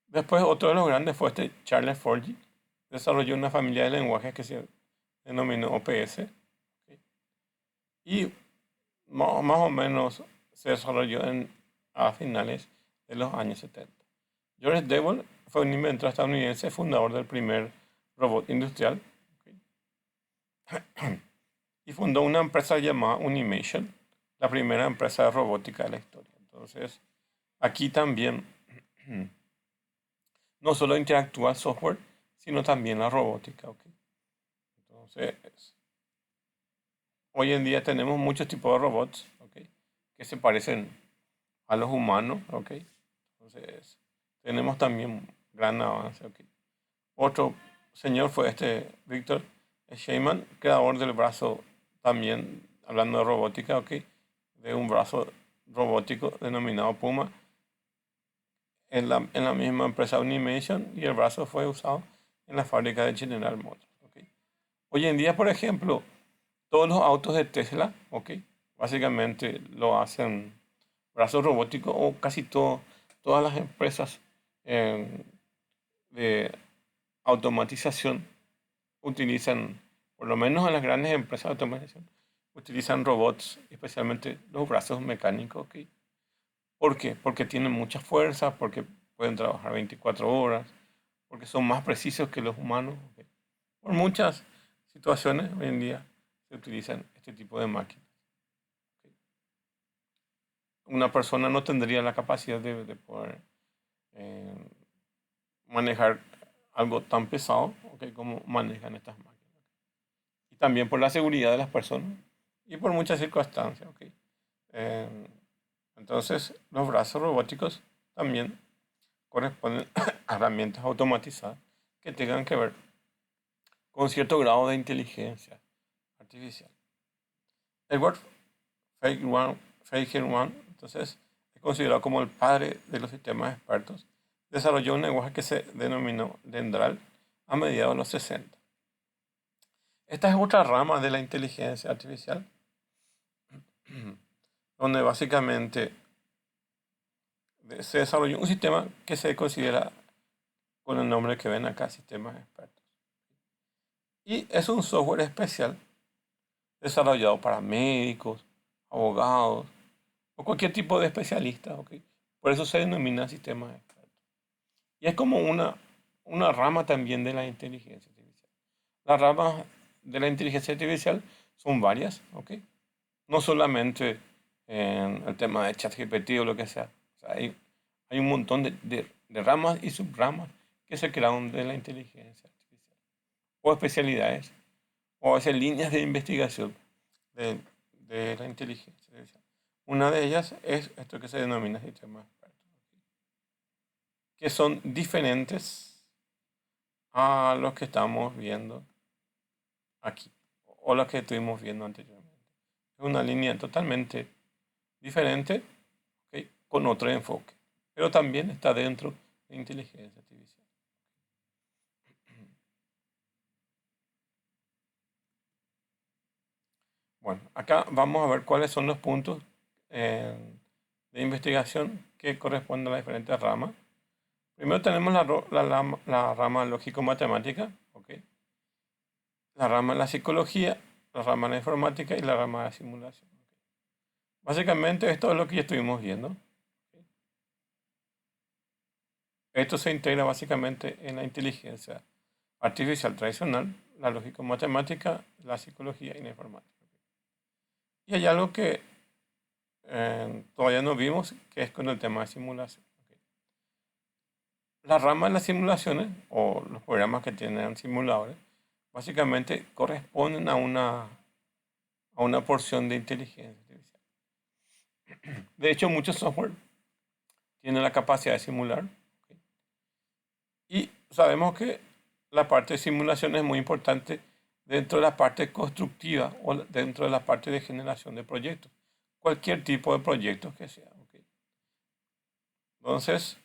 Después, otro de los grandes fue Charles Forgy. Desarrolló una familia de lenguajes que se denominó OPS. ¿Okay? Y más o menos se desarrolló a finales de los años 70. George Devol fue un inventor estadounidense, fundador del primer robot industrial. ¿Okay? Y fundó una empresa llamada Unimation, la primera empresa de robótica de la historia. Entonces, aquí también no solo interactúa el software, sino también la robótica. ¿Okay? Entonces, hoy en día tenemos muchos tipos de robots, ¿okay? Que se parecen a los humanos. ¿Okay? Entonces, tenemos también gran avance. ¿Okay? Otro señor fue Victor Sheyman, creador del brazo, también hablando de robótica, ¿okay? De un brazo robótico denominado Puma en la misma empresa Unimation, y el brazo fue usado en la fábrica de General Motors. ¿Ok? Hoy en día, por ejemplo, todos los autos de Tesla, ¿ok? Básicamente lo hacen brazos robóticos, o casi todas las empresas eh, de automatización utilizan, por lo menos en las grandes empresas de automatización, utilizan robots, especialmente los brazos mecánicos. ¿Ok? ¿Por qué? Porque tienen mucha fuerza, porque pueden trabajar 24 horas, porque son más precisos que los humanos. ¿Ok? Por muchas situaciones hoy en día se utilizan este tipo de máquinas. ¿Ok? Una persona no tendría la capacidad de poder eh, manejar algo tan pesado, ¿ok? Como manejan estas máquinas. Y también por la seguridad de las personas y por muchas circunstancias. ¿Ok? Eh, entonces, los brazos robóticos también corresponden a herramientas automatizadas que tengan que ver con cierto grado de inteligencia artificial. Edward Feigenbaum, entonces, es considerado como el padre de los sistemas expertos. Desarrolló un lenguaje que se denominó Dendral a mediados de los 60. Esta es otra rama de la inteligencia artificial, donde básicamente se desarrolló un sistema que se considera con el nombre que ven acá, sistemas expertos. Y es un software especial desarrollado para médicos, abogados o cualquier tipo de especialista. ¿Ok? Por eso se denomina sistemas expertos. Y es como una rama también de la inteligencia artificial. Las ramas de la inteligencia artificial son varias. ¿Ok? No solamente en el tema de ChatGPT o lo que sea. O sea, hay un montón de ramas y subramas que se crearon de la inteligencia artificial. O especialidades, o a veces líneas de investigación de, de la inteligencia artificial. Una de ellas es esto que se denomina sistemas expertos, que son diferentes a los que estamos viendo aquí, o los que estuvimos viendo anteriormente. Es una línea totalmente diferente, ¿ok? Con otro enfoque, pero también está dentro de inteligencia artificial. Bueno, acá vamos a ver cuáles son los puntos eh, de investigación que corresponden a las diferentes ramas. Primero tenemos la rama lógico-matemática, ¿ok? La rama de la psicología, la rama de la informática y la rama de la simulación. ¿Ok? Básicamente esto es lo que ya estuvimos viendo. ¿Ok? Esto se integra básicamente en la inteligencia artificial tradicional, la lógico-matemática, la psicología y la informática. ¿Ok? Y hay algo que todavía no vimos, que es con el tema de simulación. ¿Ok? La rama de las simulaciones, o los programas que tienen simuladores, básicamente corresponden a una porción de inteligencia artificial. De hecho, muchos software tienen la capacidad de simular. ¿Ok? Y sabemos que la parte de simulación es muy importante dentro de la parte constructiva o dentro de la parte de generación de proyectos. Cualquier tipo de proyecto que sea. ¿Ok? Entonces,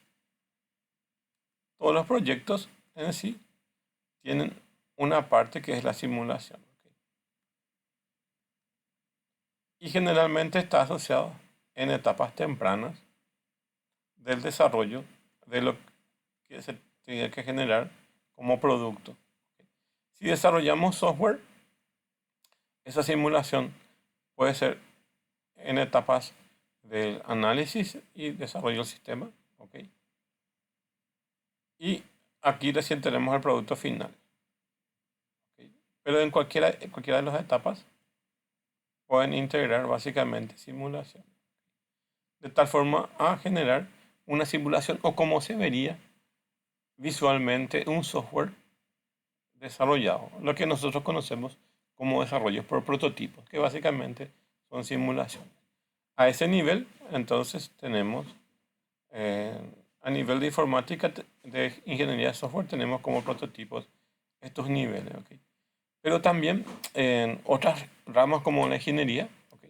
todos los proyectos en sí tienen una parte que es la simulación. ¿Ok? Y generalmente está asociado en etapas tempranas del desarrollo de lo que se tiene que generar como producto. ¿Ok? Si desarrollamos software, esa simulación puede ser en etapas del análisis y desarrollo del sistema. ¿Ok? Y aquí recién tenemos el producto final. ¿Ok? Pero en cualquiera de las etapas pueden integrar básicamente simulación, de tal forma a generar una simulación, o como se vería visualmente un software desarrollado, lo que nosotros conocemos como desarrollos por prototipos, que básicamente son simulaciones. A ese nivel, entonces, tenemos, eh, a nivel de informática, de ingeniería de software, tenemos como prototipos estos niveles. ¿Ok? Pero también en otras ramas como la ingeniería, ¿ok?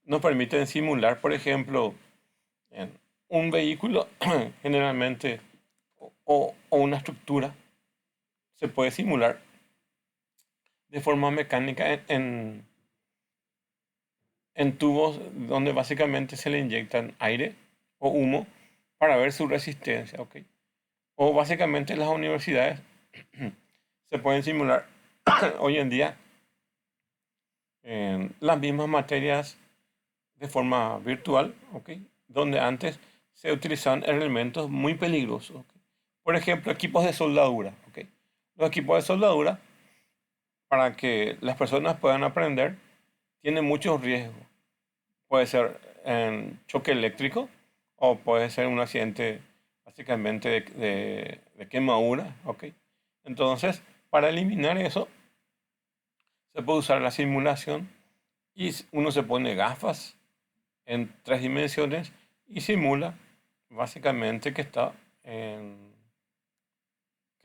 nos permiten simular, por ejemplo, en un vehículo, generalmente, o una estructura, se puede simular de forma mecánica en tubos donde básicamente se le inyectan aire o humo para ver su resistencia, ¿ok? O básicamente en las universidades se pueden simular hoy en día las mismas materias de forma virtual, ¿ok? Donde antes se utilizaban elementos muy peligrosos, ¿ok? Por ejemplo, equipos de soldadura, ¿ok? Los equipos de soldadura, para que las personas puedan aprender, tienen muchos riesgos. Puede ser en choque eléctrico o puede ser un accidente básicamente de quemadura, ¿ok? Entonces, para eliminar eso, se puede usar la simulación y uno se pone gafas en 3 dimensiones y simula básicamente que está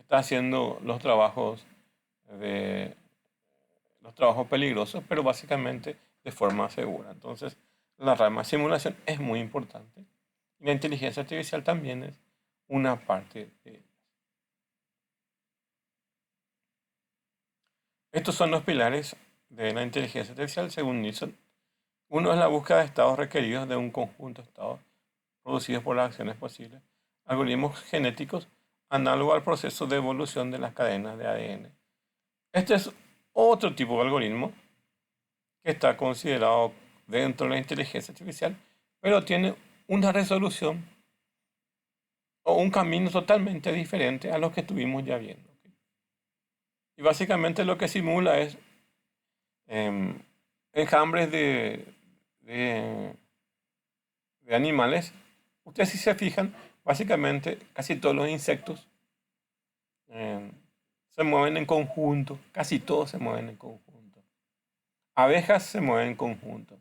haciendo de los trabajos peligrosos, pero básicamente de forma segura. Entonces, la rama de simulación es muy importante y la inteligencia artificial también es una parte de ella. Estos son los pilares de la inteligencia artificial según Nilsson. Uno es la búsqueda de estados requeridos de un conjunto de estados producidos por las acciones posibles. Algoritmos genéticos análogo al proceso de evolución de las cadenas de ADN. Este es otro tipo de algoritmo que está considerado dentro de la inteligencia artificial, pero tiene una resolución o un camino totalmente diferente a lo que estuvimos ya viendo. ¿Ok? Y básicamente lo que simula es em, enjambres de, de animales. Ustedes si se fijan, básicamente casi todos los insectos em, se mueven en conjunto, casi todos se mueven en conjunto. Abejas se mueven en conjunto.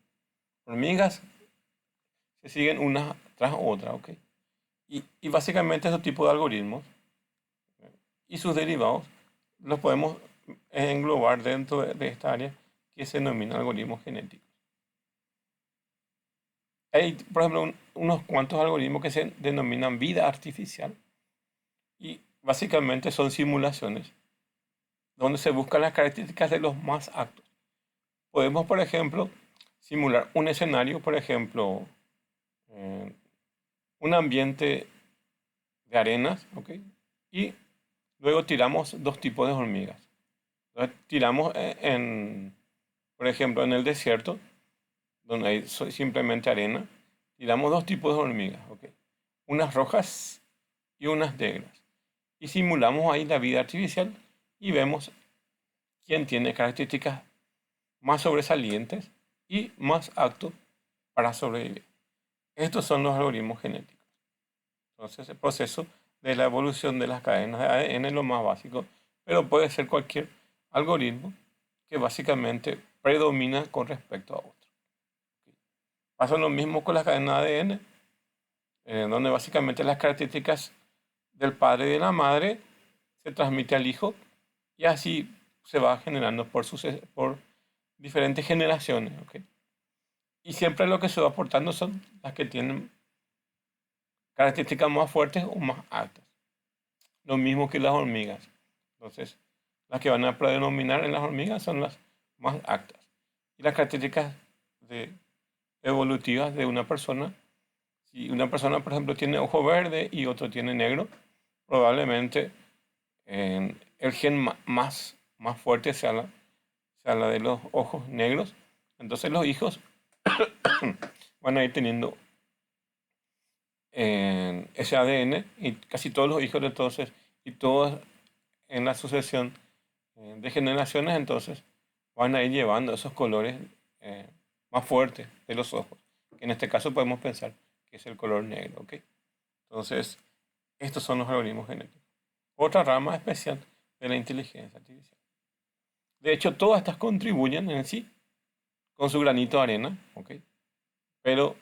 Hormigas se siguen una tras otra, ¿ok? Y básicamente esos tipos de algoritmos y sus derivados los podemos englobar dentro de esta área que se denomina algoritmos genéticos. Hay, por ejemplo, unos cuantos algoritmos que se denominan vida artificial y básicamente son simulaciones donde se buscan las características de los más aptos. Podemos, por ejemplo, simular un escenario, por ejemplo, eh, un ambiente de arenas, ¿ok? Y luego tiramos dos tipos de hormigas. Entonces, tiramos por ejemplo, en el desierto, donde hay simplemente arena, tiramos dos tipos de hormigas, ¿ok? Unas rojas y unas negras. Y simulamos ahí la vida artificial y vemos quién tiene características más sobresalientes y más apto para sobrevivir. Estos son los algoritmos genéticos. Entonces, el proceso de la evolución de las cadenas de ADN es lo más básico, pero puede ser cualquier algoritmo que básicamente predomina con respecto a otro. Pasa lo mismo con las cadenas de ADN, donde básicamente las características del padre y de la madre se transmite al hijo y así se va generando por diferentes generaciones. ¿Ok? Y siempre lo que se va aportando son las que tienen características más fuertes o más altas. Lo mismo que las hormigas. Entonces, las que van a predominar en las hormigas son las más altas. Y las características evolutivas de una persona, si una persona, por ejemplo, tiene ojo verde y otro tiene negro, probablemente el gen más fuerte sea la de los ojos negros. Entonces los hijos van a ir teniendo ese ADN y casi todos los hijos entonces y todos en la sucesión de generaciones entonces van a ir llevando esos colores más fuertes de los ojos, que en este caso podemos pensar que es el color negro, ¿ok? Entonces, estos son los algoritmos genéticos. Otra rama especial de la inteligencia artificial. De hecho, todas estas contribuyen en sí con su granito de arena, ¿ok? Pero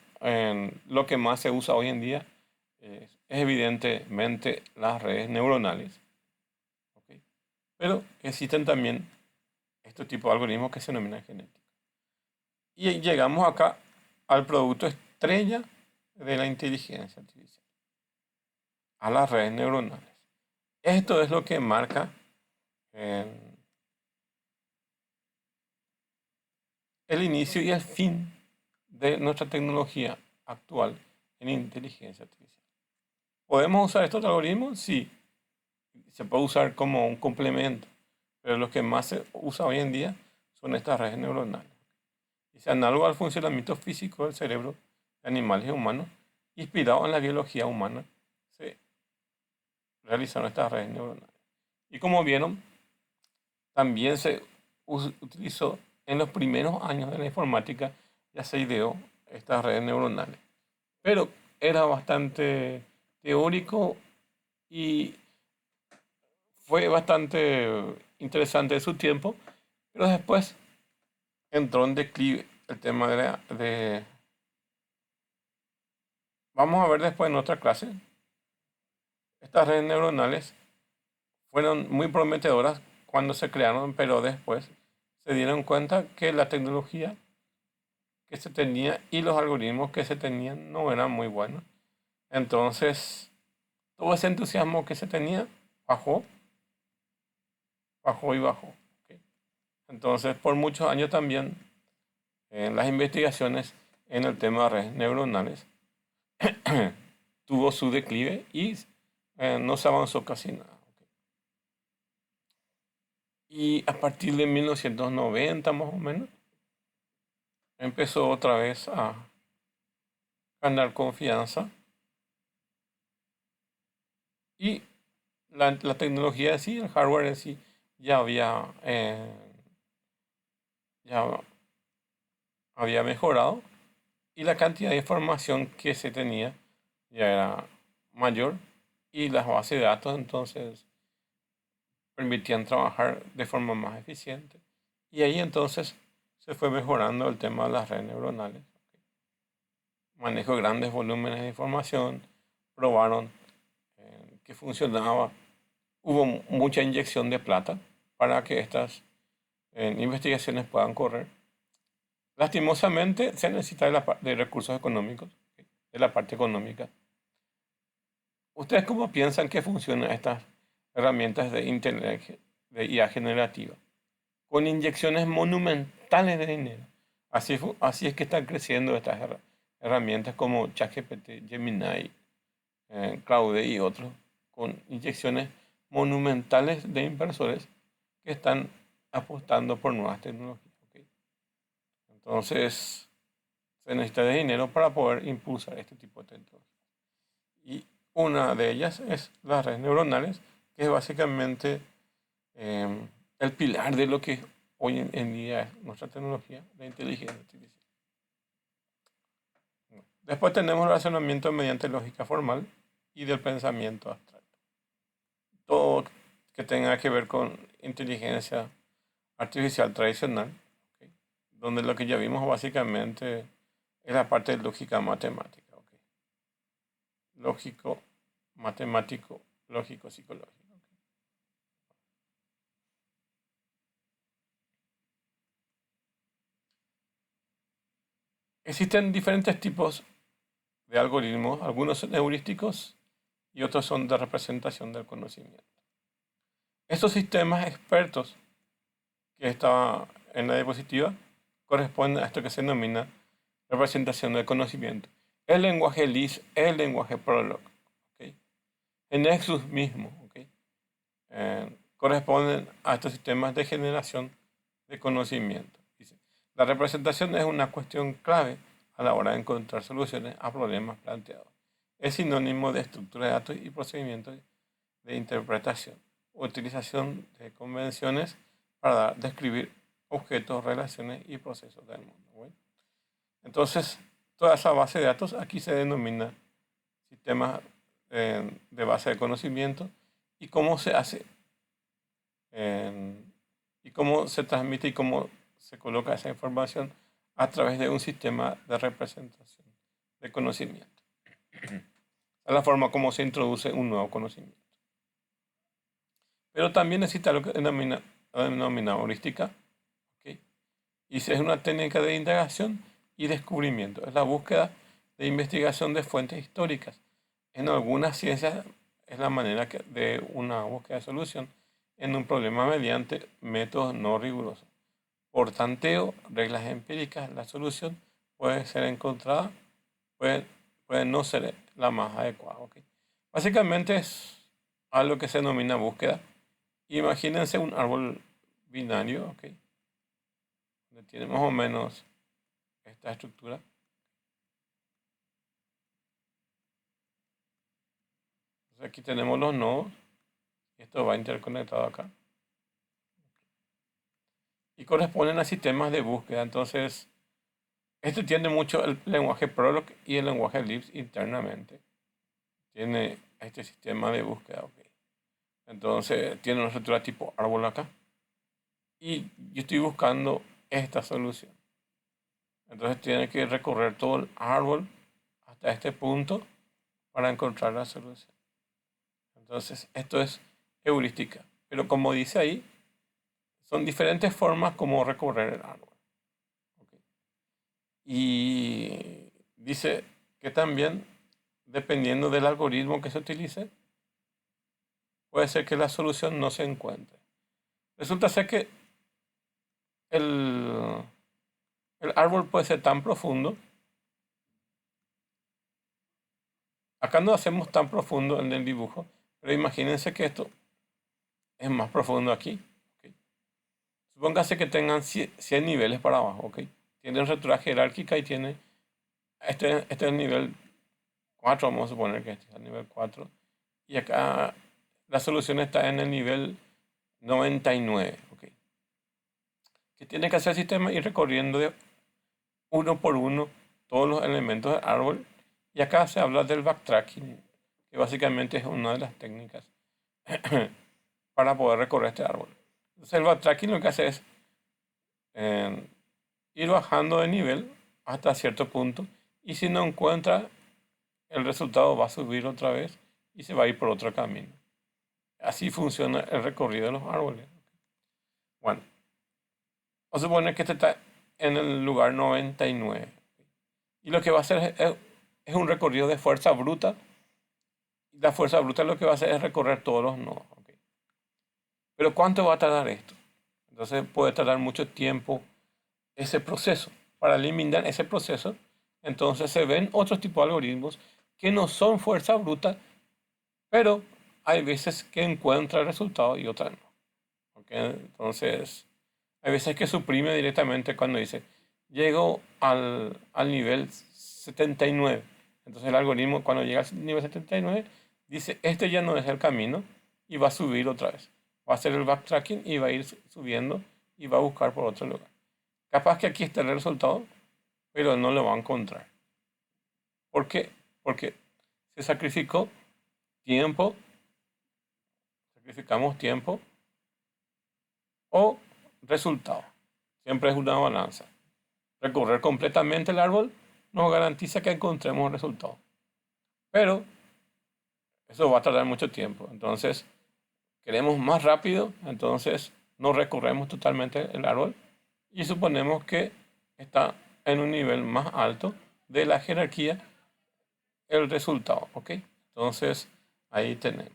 lo que más se usa hoy en día es evidentemente las redes neuronales, ¿ok? Pero existen también este tipo de algoritmos que se denominan genéticos. Y llegamos acá al producto estrella de la inteligencia artificial, a las redes neuronales. Esto es lo que marca eh, el inicio y el fin de nuestra tecnología actual en inteligencia artificial. ¿Podemos usar estos algoritmos? Sí, se puede usar como un complemento, pero lo que más se usa hoy en día son estas redes neuronales. Es análogo al funcionamiento físico del cerebro de animales y humanos, inspirado en la biología humana, se realizaron estas redes neuronales. Y como vieron, también se utilizó en los primeros años de la informática, ya se ideó estas redes neuronales. Pero era bastante teórico y fue bastante interesante de su tiempo, pero después entró en declive el tema Vamos a ver después en otra clase. Estas redes neuronales fueron muy prometedoras cuando se crearon, pero después se dieron cuenta que la tecnología que se tenía y los algoritmos que se tenían no eran muy buenos. Entonces, todo ese entusiasmo que se tenía bajó, bajó y bajó. ¿Ok? Entonces, por muchos años también, en las investigaciones en el tema de redes neuronales tuvo su declive y no se avanzó casi nada. ¿Ok? Y a partir de 1990 más o menos, empezó otra vez a ganar confianza y la tecnología en sí, el hardware en sí, ya ya había mejorado y la cantidad de información que se tenía ya era mayor y las bases de datos entonces permitían trabajar de forma más eficiente. Y ahí entonces se fue mejorando el tema de las redes neuronales. Manejo de grandes volúmenes de información, probaron que funcionaba. Hubo mucha inyección de plata para que estas investigaciones puedan correr. Lastimosamente se necesita de recursos económicos, ¿ok? De la parte económica. ¿Ustedes cómo piensan que funcionan estas herramientas de IA generativa? Con inyecciones monumentales de dinero. Así es que están creciendo estas herramientas como ChatGPT, Gemini, Claude y otros, con inyecciones monumentales de inversores que están apostando por nuevas tecnologías. ¿Ok? Entonces, se necesita de dinero para poder impulsar este tipo de tecnologías. Y una de ellas es las redes neuronales, que es básicamente el pilar de lo que hoy en día es nuestra tecnología de inteligencia artificial. Después tenemos el razonamiento mediante lógica formal y del pensamiento abstracto. Todo que tenga que ver con inteligencia artificial tradicional, ¿ok? Donde lo que ya vimos básicamente es la parte de lógica matemática. ¿Ok? Lógico, matemático, lógico, psicológico. Existen diferentes tipos de algoritmos, algunos son heurísticos y otros son de representación del conocimiento. Estos sistemas expertos que están en la diapositiva corresponden a esto que se denomina representación del conocimiento. El lenguaje LIS es el lenguaje Prolog. ¿Ok? En Nexus mismo, ¿ok? Corresponden a estos sistemas de generación de conocimiento. Dice, la representación es una cuestión clave a la hora de encontrar soluciones a problemas planteados. Es sinónimo de estructura de datos y procedimientos de interpretación, utilización de convenciones para describir objetos, relaciones y procesos del mundo. ¿Bueno? Entonces, toda esa base de datos aquí se denomina sistemas de base de conocimiento y cómo se hace y cómo se transmite y cómo se coloca esa información a través de un sistema de representación de conocimiento. Es la forma como se introduce un nuevo conocimiento. Pero también necesita lo que denomina heurística, ¿ok? Y es una técnica de indagación y descubrimiento. Es la búsqueda de investigación de fuentes históricas. En algunas ciencias es la manera de una búsqueda de solución en un problema mediante métodos no rigurosos. Por tanteo, reglas empíricas, la solución puede ser encontrada, puede, puede no ser la más adecuada. ¿Ok? Básicamente es algo que se denomina búsqueda. Imagínense un árbol binario, ¿ok? Donde tiene más o menos esta estructura. Entonces aquí tenemos los nodos. Esto va interconectado acá. Y corresponden a sistemas de búsqueda. Entonces, esto tiene mucho el lenguaje Prolog y el lenguaje Lisp internamente. Tiene este sistema de búsqueda. ¿Ok? Entonces, tiene una estructura tipo árbol acá. Y yo estoy buscando esta solución. Entonces, tiene que recorrer todo el árbol hasta este punto para encontrar la solución. Entonces, esto es heurística. Pero como dice ahí, son diferentes formas como recorrer el árbol. ¿Ok? Y dice que también, dependiendo del algoritmo que se utilice, puede ser que la solución no se encuentre. Resulta ser que el, el árbol puede ser tan profundo. Acá no hacemos tan profundo en el dibujo, pero imagínense que esto es más profundo aquí. ¿Ok? Supóngase que tengan 100 niveles para abajo. ¿Ok? Tiene una estructura jerárquica y tiene, este es el nivel 4, vamos a suponer que este es el nivel 4. Y acá la solución está en el nivel 99. ¿Ok? ¿Qué tiene que hacer el sistema? Ir recorriendo de uno por uno todos los elementos del árbol. Y acá se habla del backtracking, que básicamente es una de las técnicas para poder recorrer este árbol. Entonces el backtracking lo que hace es eh, ir bajando de nivel hasta cierto punto y si no encuentra el resultado va a subir otra vez y se va a ir por otro camino. Así funciona el recorrido de los árboles. Bueno, vamos a suponer que este está en el lugar 99. Y lo que va a hacer es un recorrido de fuerza bruta. Y la fuerza bruta lo que va a hacer es recorrer todos los nodos. ¿Ok? Pero ¿cuánto va a tardar esto? Entonces puede tardar mucho tiempo ese proceso. Para eliminar ese proceso, entonces se ven otros tipos de algoritmos que no son fuerza bruta, pero hay veces que encuentra el resultado y otras no. ¿Ok? Entonces, hay veces que suprime directamente cuando dice, llego al nivel 79. Entonces el algoritmo cuando llega al nivel 79 dice, este ya no es el camino y va a subir otra vez. Va a hacer el backtracking y va a ir subiendo y va a buscar por otro lugar. Capaz que aquí está el resultado, pero no lo va a encontrar. ¿Por qué? Porque se sacrificó tiempo, sacrificamos tiempo o resultado. Siempre es una balanza. Recorrer completamente el árbol nos garantiza que encontremos el resultado. Pero eso va a tardar mucho tiempo. Entonces, queremos más rápido, entonces no recorremos totalmente el árbol y suponemos que está en un nivel más alto de la jerarquía el resultado. ¿Ok? Entonces, ahí tenemos.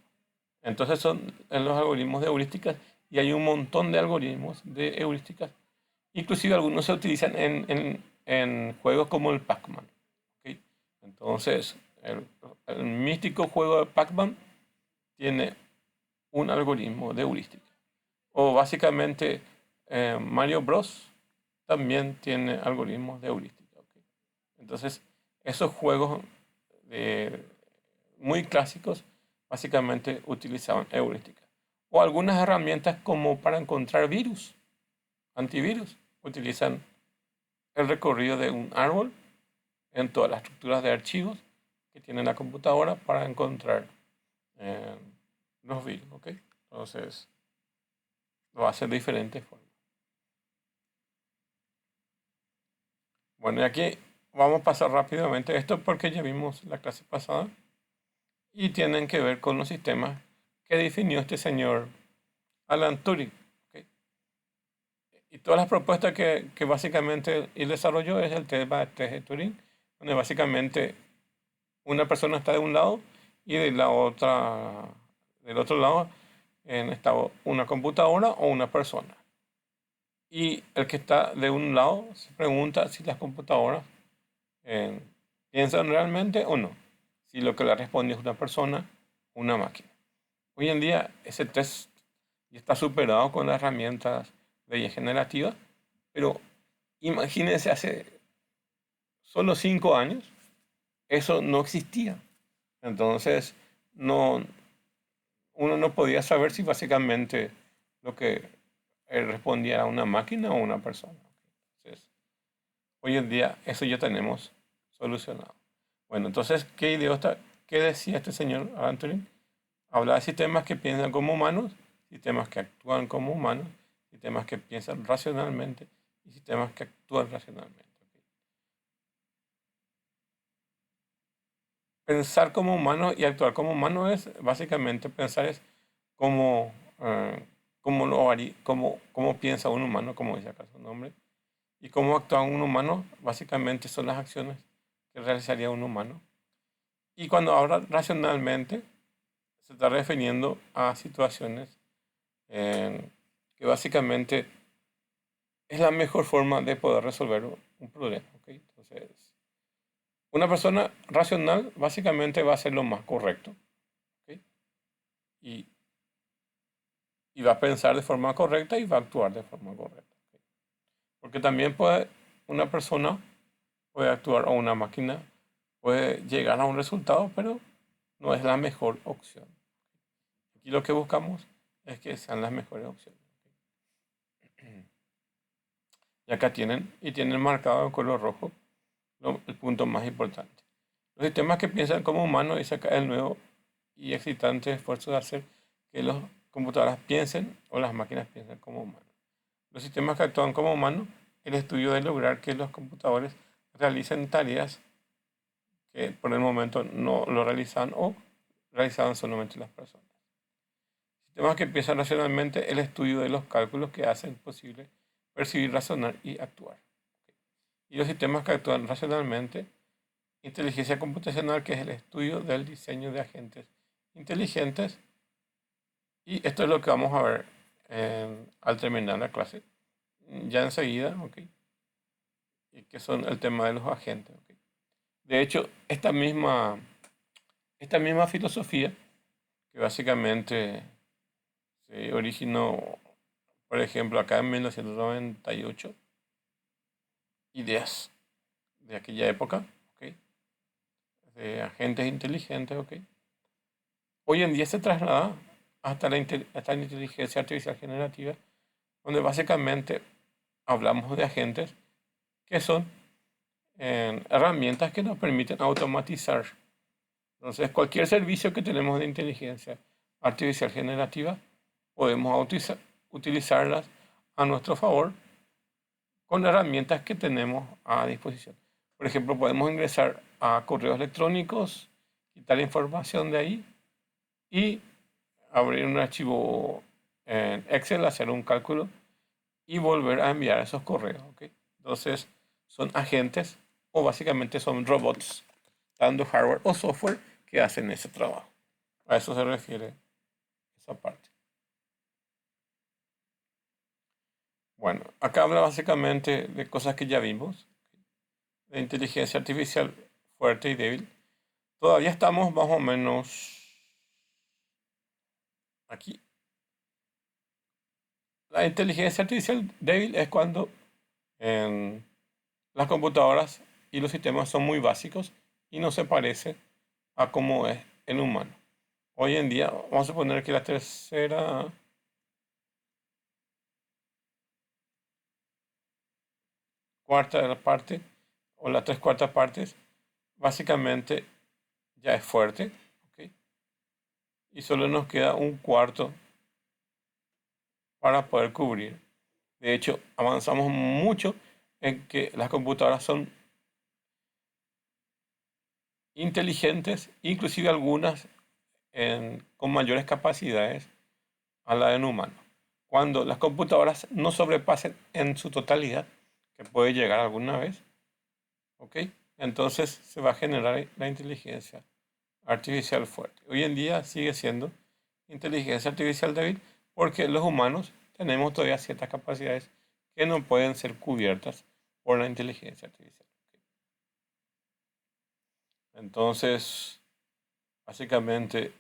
Entonces son en los algoritmos de heurísticas y hay un montón de algoritmos de heurísticas. Inclusive algunos se utilizan en juegos como el Pac-Man. ¿Ok? Entonces, el místico juego de Pac-Man tiene un algoritmo de heurística. O básicamente Mario Bros. También tiene algoritmos de heurística. ¿Ok? Entonces, esos juegos muy clásicos básicamente utilizaban heurística. O algunas herramientas como para encontrar virus, antivirus, utilizan el recorrido de un árbol en todas las estructuras de archivos que tiene la computadora para encontrar eh, los virus. ¿Ok? Entonces, lo hace de diferentes formas. Bueno, y aquí vamos a pasar rápidamente esto porque ya vimos la clase pasada y tienen que ver con los sistemas que definió este señor Alan Turing. ¿Ok? Y todas las propuestas que básicamente él desarrolló es el test de Turing, donde básicamente una persona está de un lado y de la otra, del otro lado está una computadora o una persona. Y el que está de un lado se pregunta si las computadoras eh, piensan realmente o no. Si lo que le responde es una persona o una máquina. Hoy en día ese test ya está superado con las herramientas de IA generativa, pero imagínense hace solo 5 años eso no existía. Entonces no, uno no podía saber si básicamente lo que respondía era una máquina o una persona. Entonces, hoy en día eso ya tenemos solucionado. Bueno, entonces, ¿qué decía este señor Alan Turing? Hablaba de sistemas que piensan como humanos, sistemas que actúan como humanos, sistemas que piensan racionalmente y sistemas que actúan racionalmente. ¿Ok? Pensar como humano y actuar como humano es básicamente pensar es cómo, cómo lo haría, cómo piensa un humano, como dice acá su nombre, y cómo actúa un humano, básicamente son las acciones que realizaría un humano. Y cuando habla racionalmente, se está refiriendo a situaciones que básicamente es la mejor forma de poder resolver un problema. ¿Ok? Entonces, una persona racional básicamente va a hacer lo más correcto. ¿Ok? Y, y va a pensar de forma correcta y va a actuar de forma correcta. ¿Ok? Porque también una persona puede actuar o una máquina puede llegar a un resultado, pero no es la mejor opción. Aquí lo que buscamos es que sean las mejores opciones. Y acá tienen marcado en color rojo el punto más importante. Los sistemas que piensan como humanos y sacar el nuevo y excitante esfuerzo de hacer que las computadoras piensen o las máquinas piensen como humanos. Los sistemas que actúan como humanos, el estudio de lograr que los computadores realicen tareas que por el momento no lo realizan o realizaban solamente las personas. Sistemas que piensan racionalmente, el estudio de los cálculos que hacen posible percibir, razonar y actuar. Y los sistemas que actúan racionalmente, inteligencia computacional, que es el estudio del diseño de agentes inteligentes. Y esto es lo que vamos a ver al terminar la clase. Ya enseguida, ¿ok? Y que son el tema de los agentes. ¿Ok? De hecho, esta misma filosofía, que básicamente se originó, por ejemplo, acá en 1998, ideas de aquella época, ¿ok? De agentes inteligentes, ¿ok? Hoy en día se traslada hasta la inteligencia artificial generativa, donde básicamente hablamos de agentes que son herramientas que nos permiten automatizar. Entonces, cualquier servicio que tenemos de inteligencia artificial generativa, podemos utilizarlas a nuestro favor con herramientas que tenemos a disposición. Por ejemplo, podemos ingresar a correos electrónicos, quitar información de ahí y abrir un archivo en Excel, hacer un cálculo y volver a enviar esos correos. ¿Ok? Entonces, son agentes o básicamente son robots, dando hardware o software que hacen ese trabajo. A eso se refiere esa parte. Bueno, acá habla básicamente de cosas que ya vimos, de inteligencia artificial fuerte y débil. Todavía estamos más o menos aquí. La inteligencia artificial débil es cuando en las computadoras y los sistemas son muy básicos y no se parece a cómo es el humano. Hoy en día, vamos a suponer que la tercera cuarta de la parte o las tres cuartas partes básicamente ya es fuerte, ¿ok? Y solo nos queda un cuarto para poder cubrir. De hecho, avanzamos mucho en que las computadoras son inteligentes, inclusive algunas con mayores capacidades a la de un humano. cuando las computadoras no sobrepasen en su totalidad, que puede llegar alguna vez, ¿ok? Entonces se va a generar la inteligencia artificial fuerte. Hoy en día sigue siendo inteligencia artificial débil porque los humanos tenemos todavía ciertas capacidades que no pueden ser cubiertas por la inteligencia artificial. Entonces, básicamente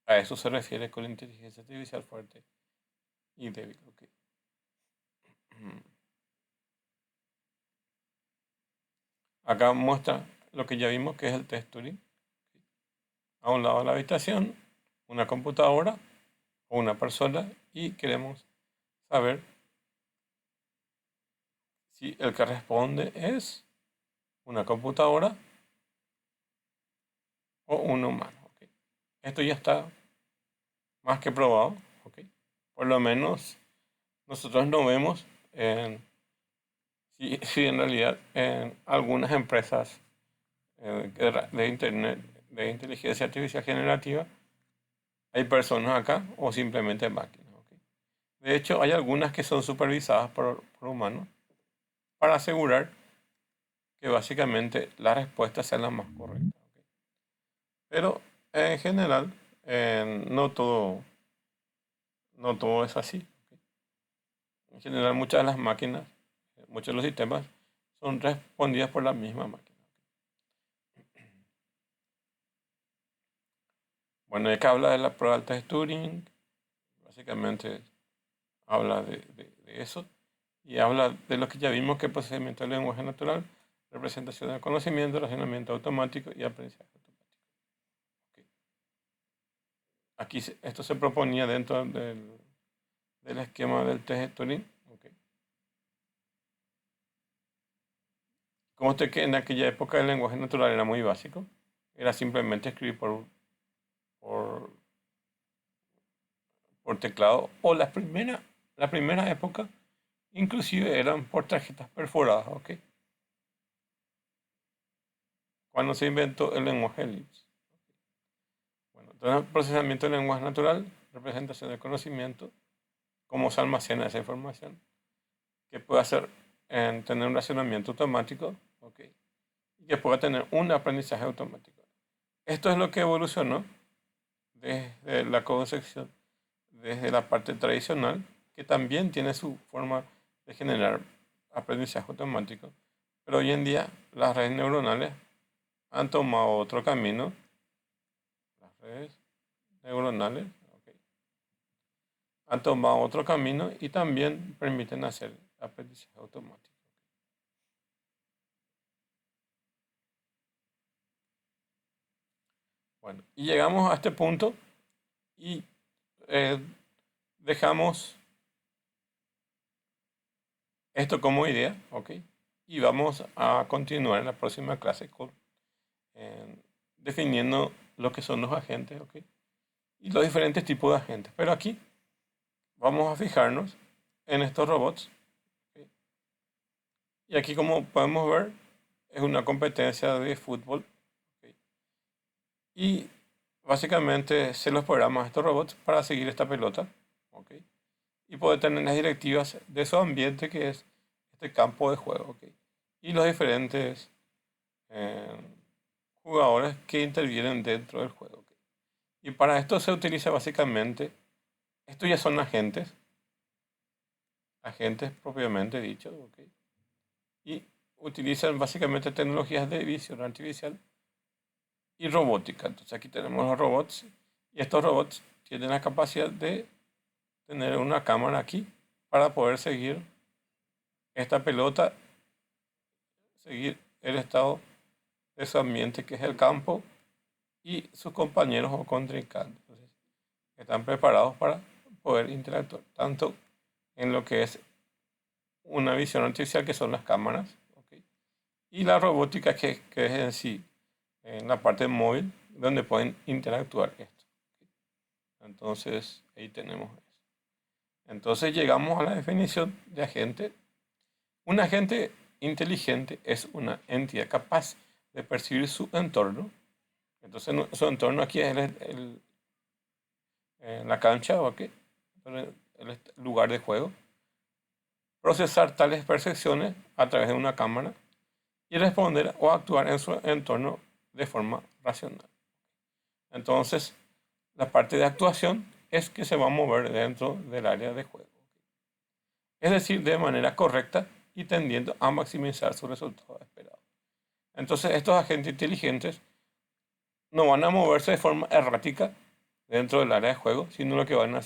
a eso se refiere con la inteligencia artificial fuerte y débil. ¿Ok? Acá muestra lo que ya vimos, que es el test Turing. A un lado de la habitación, una computadora o una persona, y queremos saber si el que responde es una computadora o un humano. ¿Ok? Esto ya está más que probado. ¿Ok? Por lo menos nosotros no vemos si en realidad en algunas empresas de Internet, de inteligencia artificial generativa, hay personas acá o simplemente máquinas. ¿Ok? De hecho, hay algunas que son supervisadas por humanos para asegurar que básicamente las respuestas sean las más correctas. ¿Ok? Pero en general, no todo es así. ¿Ok? En general, muchas de las máquinas, muchos de los sistemas son respondidas por la misma máquina. Bueno, acá habla de la prueba del test Turing, básicamente habla de eso y habla de lo que ya vimos, que es procesamiento del lenguaje natural, representación del conocimiento, razonamiento automático y aprendizaje automático. Okay. Aquí esto se proponía dentro del esquema del test Turing. Okay. Como usted que en aquella época el lenguaje natural era muy básico, era simplemente escribir por, por teclado, o la primera época inclusive eran por tarjetas perforadas. ¿Ok? Cuando se inventó el lenguaje Lisp. Bueno, entonces, procesamiento del lenguaje natural, representación del conocimiento, cómo se almacena esa información, que puede hacer tener un racionamiento automático, ¿okay? Y que pueda tener un aprendizaje automático. Esto es lo que evolucionó desde la concepción, desde la parte tradicional, que también tiene su forma de generar aprendizaje automático. Pero hoy en día las redes neuronales han tomado otro camino. Las redes neuronales, okay, han tomado otro camino y también permiten hacer aprendizaje automático. Bueno, y llegamos a este punto y eh, dejamos esto como idea, ¿ok? Y vamos a continuar en la próxima clase con, definiendo lo que son los agentes, ¿ok? Y los diferentes tipos de agentes. Pero aquí vamos a fijarnos en estos robots. ¿Ok? Y aquí, como podemos ver, es una competencia de fútbol. ¿Ok? Y básicamente se los programa a estos robots para seguir esta pelota. ¿Ok? Y poder tener las directivas de su ambiente, que es este campo de juego. ¿Ok? Y los diferentes eh, jugadores que intervienen dentro del juego. ¿Ok? Y para esto se utiliza básicamente, estos ya son agentes, agentes propiamente dichos. ¿Ok? Y utilizan básicamente tecnologías de visión artificial y robótica. Entonces aquí tenemos los robots y estos robots tienen la capacidad de tener una cámara aquí para poder seguir esta pelota, seguir el estado de su ambiente, que es el campo, y sus compañeros o contrincantes. Entonces, están preparados para poder interactuar tanto en lo que es una visión artificial, que son las cámaras, ¿okay? Y la robótica, que es en sí en la parte móvil, donde pueden interactuar esto. ¿Okay? Entonces ahí tenemos eso. Entonces llegamos a la definición de agente. Un agente inteligente es una entidad capaz de percibir su entorno. Entonces su entorno aquí es la cancha, ¿ok? el lugar de juego, procesar tales percepciones a través de una cámara y responder o actuar en su entorno de forma racional. Entonces, la parte de actuación es que se va a mover dentro del área de juego. Es decir, de manera correcta y tendiendo a maximizar su resultado esperado. Entonces, estos agentes inteligentes no van a moverse de forma errática dentro del área de juego, sino lo que van a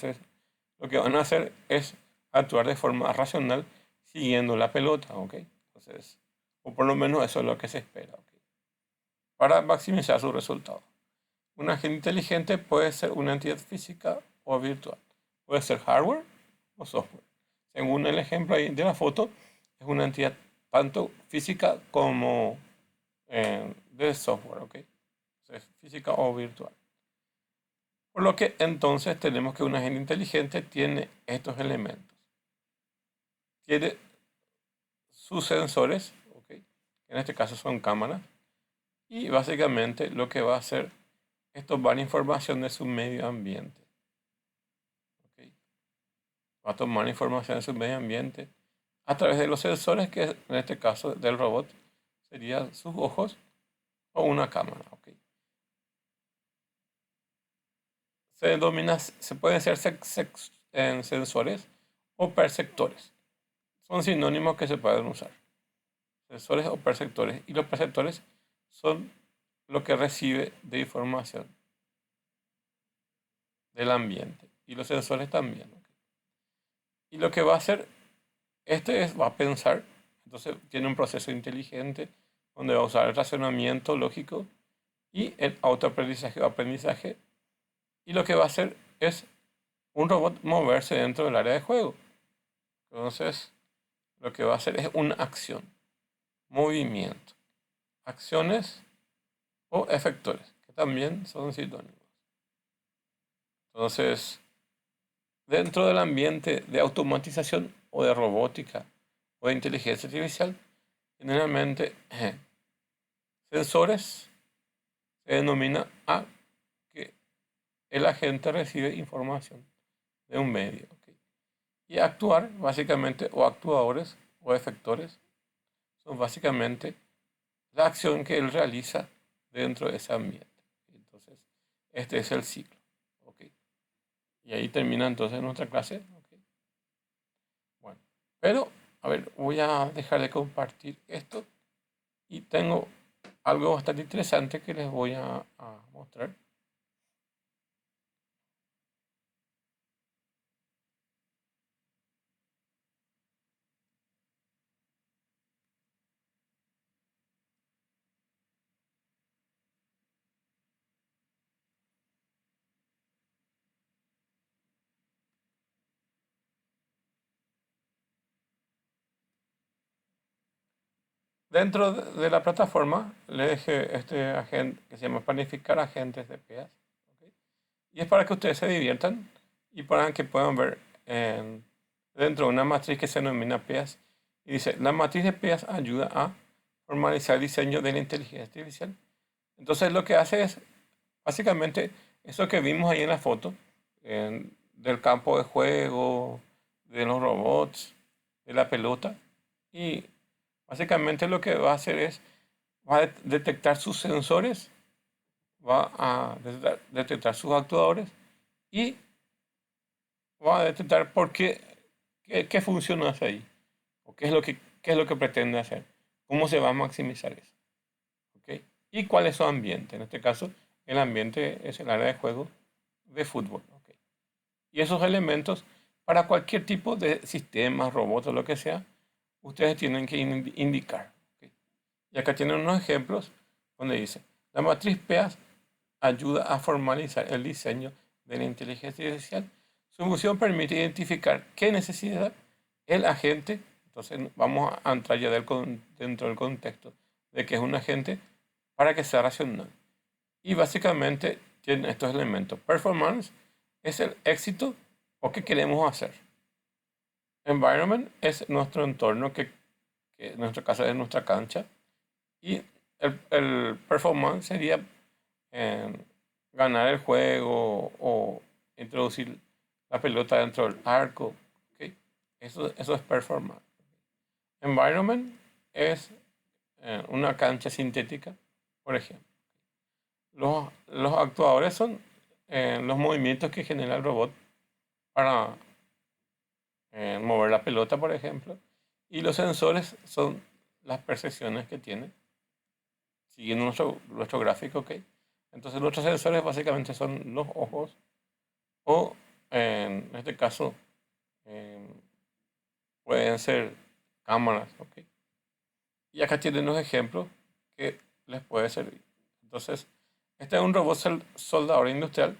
hacer es actuar de forma racional siguiendo la pelota, ¿ok? Entonces, o por lo menos eso es lo que se espera, ¿ok? Para maximizar su resultado. Un agente inteligente puede ser una entidad física o virtual. Puede ser hardware o software. Según el ejemplo ahí de la foto, es una entidad tanto física como de software, ¿ok? Entonces, física o virtual. Por lo que entonces tenemos que un agente inteligente tiene estos elementos. Tiene sus sensores, ¿ok? En este caso son cámaras. Y básicamente lo que va a hacer es tomar información de su medio ambiente. ¿Ok? Va a tomar información de su medio ambiente a través de los sensores que en este caso del robot serían sus ojos o una cámara. ¿Ok? Se pueden ser sensores o perceptores. Son sinónimos que se pueden usar. Sensores o perceptores. Y los perceptores son lo que recibe de información del ambiente. Y los sensores también. ¿Ok? Y lo que va a hacer, va a pensar. Entonces tiene un proceso inteligente donde va a usar el razonamiento lógico y el autoaprendizaje o aprendizaje. Y lo que va a hacer es un robot moverse dentro del área de juego. Entonces, lo que va a hacer es una acción, movimiento, acciones o efectores, que también son sinónimos. Entonces, dentro del ambiente de automatización o de robótica o de inteligencia artificial, generalmente sensores se denomina a que el agente recibe información de un medio. ¿Ok? Y actuar, básicamente, o actuadores o efectores, son básicamente la acción que él realiza dentro de ese ambiente. Entonces, este es el ciclo. ¿Ok? Y ahí termina entonces nuestra clase. ¿Ok? Bueno, pero, a ver, voy a dejar de compartir esto y tengo algo bastante interesante que les voy a mostrar. Dentro de la plataforma le dejé este agente que se llama planificar agentes de PEAS. ¿Ok? Y es para que ustedes se diviertan y para que puedan ver dentro de una matriz que se denomina PEAS. Y dice, la matriz de PEAS ayuda a formalizar el diseño de la inteligencia artificial. Entonces lo que hace es, básicamente, eso que vimos ahí en la foto, del campo de juego, de los robots, de la pelota. Y básicamente lo que va a hacer es, va a detectar sus sensores, va a detectar sus actuadores y va a detectar por qué función hace ahí, o qué es lo que pretende hacer, cómo se va a maximizar eso. ¿Ok? Y cuál es su ambiente. En este caso, el ambiente es el área de juego de fútbol. ¿Ok? Y esos elementos, para cualquier tipo de sistema, robot o lo que sea, ustedes tienen que indicar. ¿Ok? Y acá tienen unos ejemplos donde dice, la matriz PEAS ayuda a formalizar el diseño de la inteligencia artificial. Su función permite identificar qué necesita el agente. Entonces vamos a entrar ya dentro del contexto de que es un agente para que sea racional. Y básicamente tiene estos elementos. Performance es el éxito o qué queremos hacer. Environment es nuestro entorno, que en nuestro caso es nuestra cancha. Y el performance sería ganar el juego o introducir la pelota dentro del arco. ¿Ok? Eso es performance. Environment es una cancha sintética, por ejemplo. Los actuadores son los movimientos que genera el robot para mover la pelota, por ejemplo. Y los sensores son las percepciones que tiene, siguiendo nuestro gráfico, ¿ok? Entonces nuestros sensores básicamente son los ojos o en este caso eh, pueden ser cámaras, ¿ok? Y acá tienen los ejemplos que les puede servir. Entonces, este es un robot soldador industrial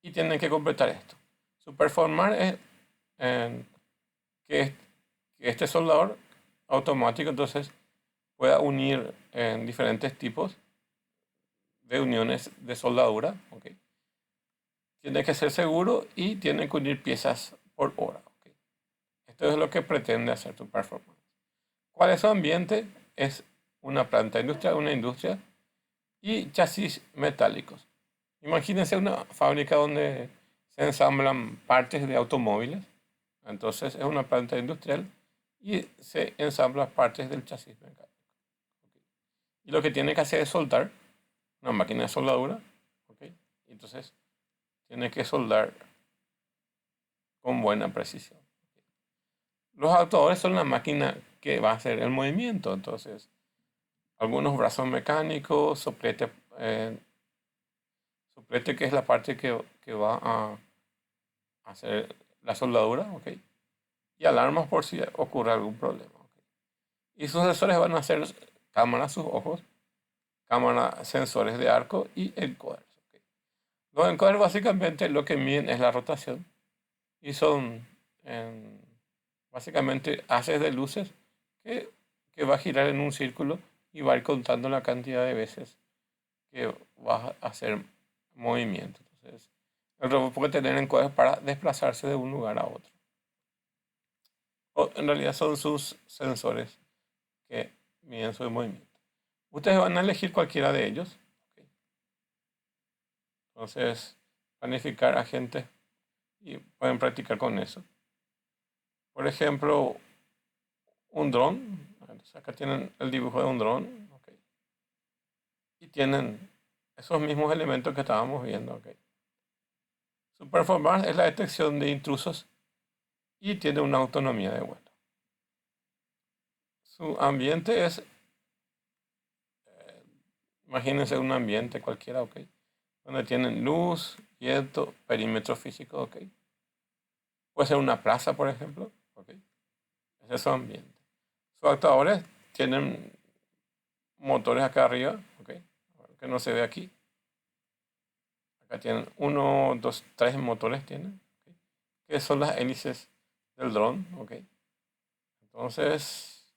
y tienen que completar esto. Su performance es eh, que, que este soldador automático entonces pueda unir en diferentes tipos de uniones de soldadura. ¿Ok? Tiene que ser seguro y tiene que unir piezas por hora. ¿Ok? Esto es lo que pretende hacer tu performance. ¿Cuál es su ambiente? Es una planta industrial, una industria y chasis metálicos. Imagínense una fábrica donde se ensamblan partes de automóviles. Entonces es una planta industrial y se ensamblan partes del chasis mecánico. ¿Ok? Y lo que tiene que hacer es soldar una máquina de soldadura. ¿Ok? Entonces tiene que soldar con buena precisión. Los actuadores son la máquina que va a hacer el movimiento. Entonces, algunos brazos mecánicos, soplete que es la parte que va a hacer la soldadura, ¿ok? Y alarmas por si ocurre algún problema, ¿ok? Y sus sensores van a ser cámaras, sus ojos, cámara, sensores de arco y encoders, ¿ok? Los encoders básicamente lo que miden es la rotación y son básicamente haces de luces que, que va a girar en un círculo y va a ir contando la cantidad de veces que va a hacer movimiento. Entonces, el robot puede tener encoders para desplazarse de un lugar a otro. O en realidad son sus sensores que miden su movimiento. Ustedes van a elegir cualquiera de ellos. ¿Ok? Entonces, planificar agentes y pueden practicar con eso. Por ejemplo, un dron. Entonces acá tienen el dibujo de un dron. ¿Ok? Y tienen esos mismos elementos que estábamos viendo. ¿Ok? Su performance es la detección de intrusos y tiene una autonomía de vuelo. Su ambiente es, imagínense un ambiente cualquiera, ¿ok? Donde tienen luz, viento, perímetro físico, ¿ok? Puede ser una plaza, por ejemplo, ¿ok? Ese es su ambiente. Sus actuadores tienen motores acá arriba, ¿ok? Que no se ve aquí. Acá tienen uno, dos, tres motores tienen, ¿ok? Que son las hélices del dron, ¿ok? Entonces,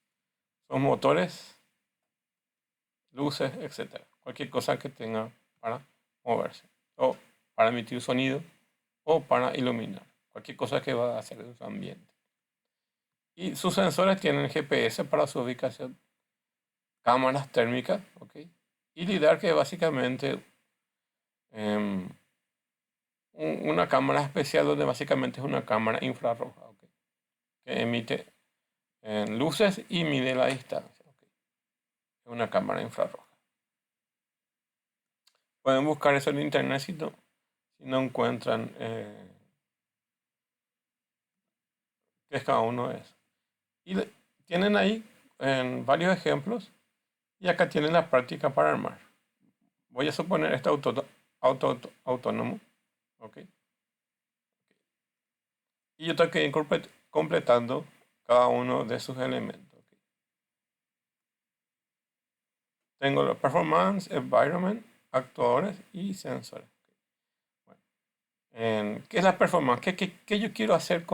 son motores, luces, etcétera. Cualquier cosa que tenga para moverse o para emitir sonido o para iluminar. Cualquier cosa que va a hacer en su ambiente. Y sus sensores tienen GPS para su ubicación, cámaras térmicas, ¿ok? Y LIDAR, que es básicamente em, una cámara especial donde básicamente es una cámara infrarroja, ¿ok? Que emite luces y mide la distancia, ¿ok? Es una cámara infrarroja. Pueden buscar eso en internet si no encuentran qué es cada uno de esos. Y tienen ahí varios ejemplos y acá tienen la práctica para armar. Voy a suponer este autónomo, ¿ok? Y yo tengo que ir completando cada uno de sus elementos. ¿Ok? Tengo los performance, environment, actuadores y sensores. ¿Ok? Bueno, ¿qué es la performance? ¿Qué yo quiero hacer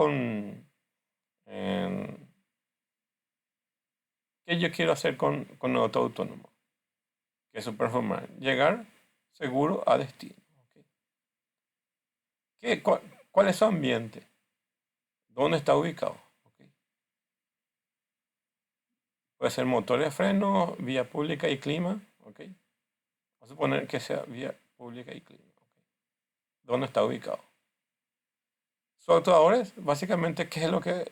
en- qué yo quiero hacer con el auto autónomo? ¿Qué es su performance? Llegar seguro a destino. ¿Ok? ¿Cuál es su ambiente? ¿Dónde está ubicado? ¿Ok? Puede ser motor de freno, vía pública y clima. ¿Ok? Vamos a suponer que sea vía pública y clima. ¿Ok? ¿Dónde está ubicado? Sus actuadores, básicamente, ¿qué es lo que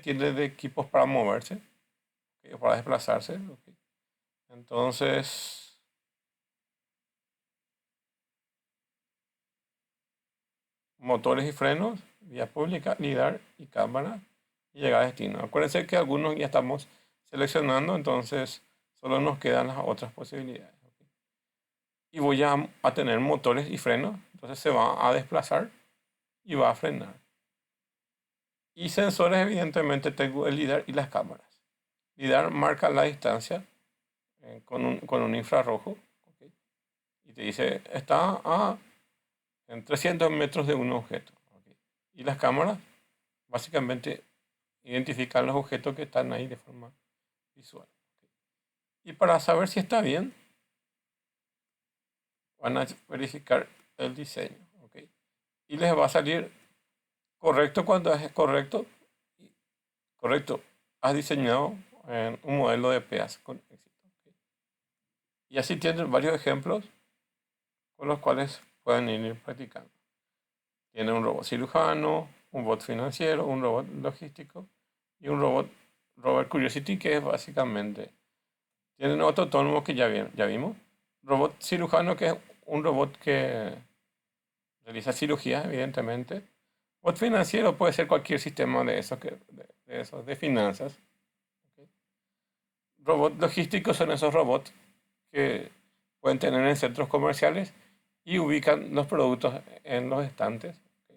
tiene de equipos para moverse? ¿Ok? O para desplazarse. ¿Ok? Entonces, motores y frenos, vía pública, lidar y cámara y llegar a destino. Acuérdense que algunos ya estamos seleccionando, entonces solo nos quedan las otras posibilidades. ¿Ok? Y voy a tener motores y frenos, entonces se va a desplazar y va a frenar. Y sensores, evidentemente, tengo el lidar y las cámaras. LIDAR marca la distancia con un infrarrojo. ¿Ok? Y te dice, está en 300 metros de un objeto. ¿Ok? Y las cámaras, básicamente, identifican los objetos que están ahí de forma visual. ¿Ok? Y para saber si está bien, van a verificar el diseño. ¿Ok? Y les va a salir correcto cuando es correcto. Correcto, has diseñado un modelo de PEAS con éxito. ¿Ok? Y así tienen varios ejemplos con los cuales pueden ir practicando. Tiene un robot cirujano, un bot financiero, un robot logístico y un robot Curiosity, que es básicamente, tienen otro autónomo que ya vimos. Robot cirujano, que es un robot que realiza cirugía, evidentemente. Bot financiero puede ser cualquier sistema de esos, de finanzas. ¿Ok? Robot logísticos son esos robots que pueden tener en centros comerciales y ubican los productos en los estantes. ¿Ok?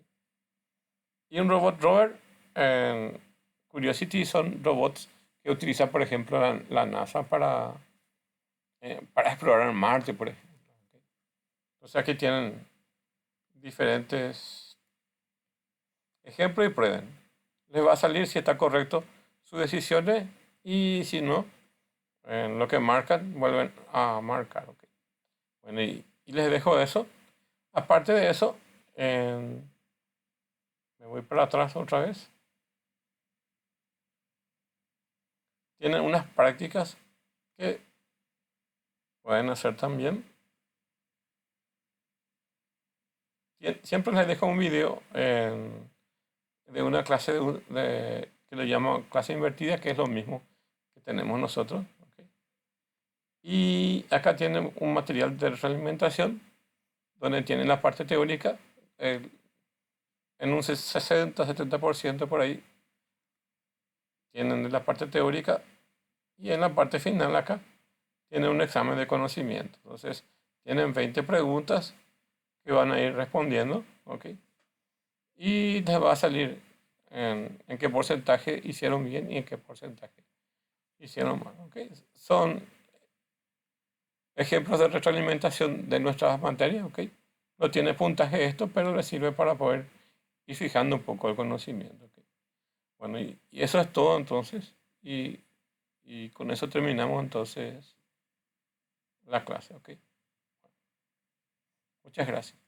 Y un robot rover, en Curiosity, son robots que utiliza, por ejemplo, la NASA para explorar Marte, por ejemplo. ¿Ok? O sea que tienen diferentes ejemplos y prueben. Les va a salir si está correcto sus decisiones y si no, en lo que marcan, vuelven a marcar. ¿Ok? Bueno, y les dejo eso. Aparte de eso, me voy para atrás otra vez. Tienen unas prácticas que pueden hacer también. Siempre les dejo un video de una clase que le llamo clase invertida, que es lo mismo que tenemos nosotros. ¿Ok? Y acá tienen un material de realimentación donde tienen la parte teórica eh, en un 60-70% por ahí. Tienen la parte teórica y en la parte final acá tienen un examen de conocimiento. Entonces, tienen 20 preguntas que van a ir respondiendo. ¿Ok? Y les va a salir en qué porcentaje hicieron bien y en qué porcentaje hicieron mal. ¿Ok? Son ejemplos de retroalimentación de nuestras materias. ¿Ok? No tiene puntaje esto, pero les sirve para poder ir fijando un poco el conocimiento. ¿Ok? Bueno, y eso es todo entonces. Y con eso terminamos entonces la clase. ¿Ok? Muchas gracias.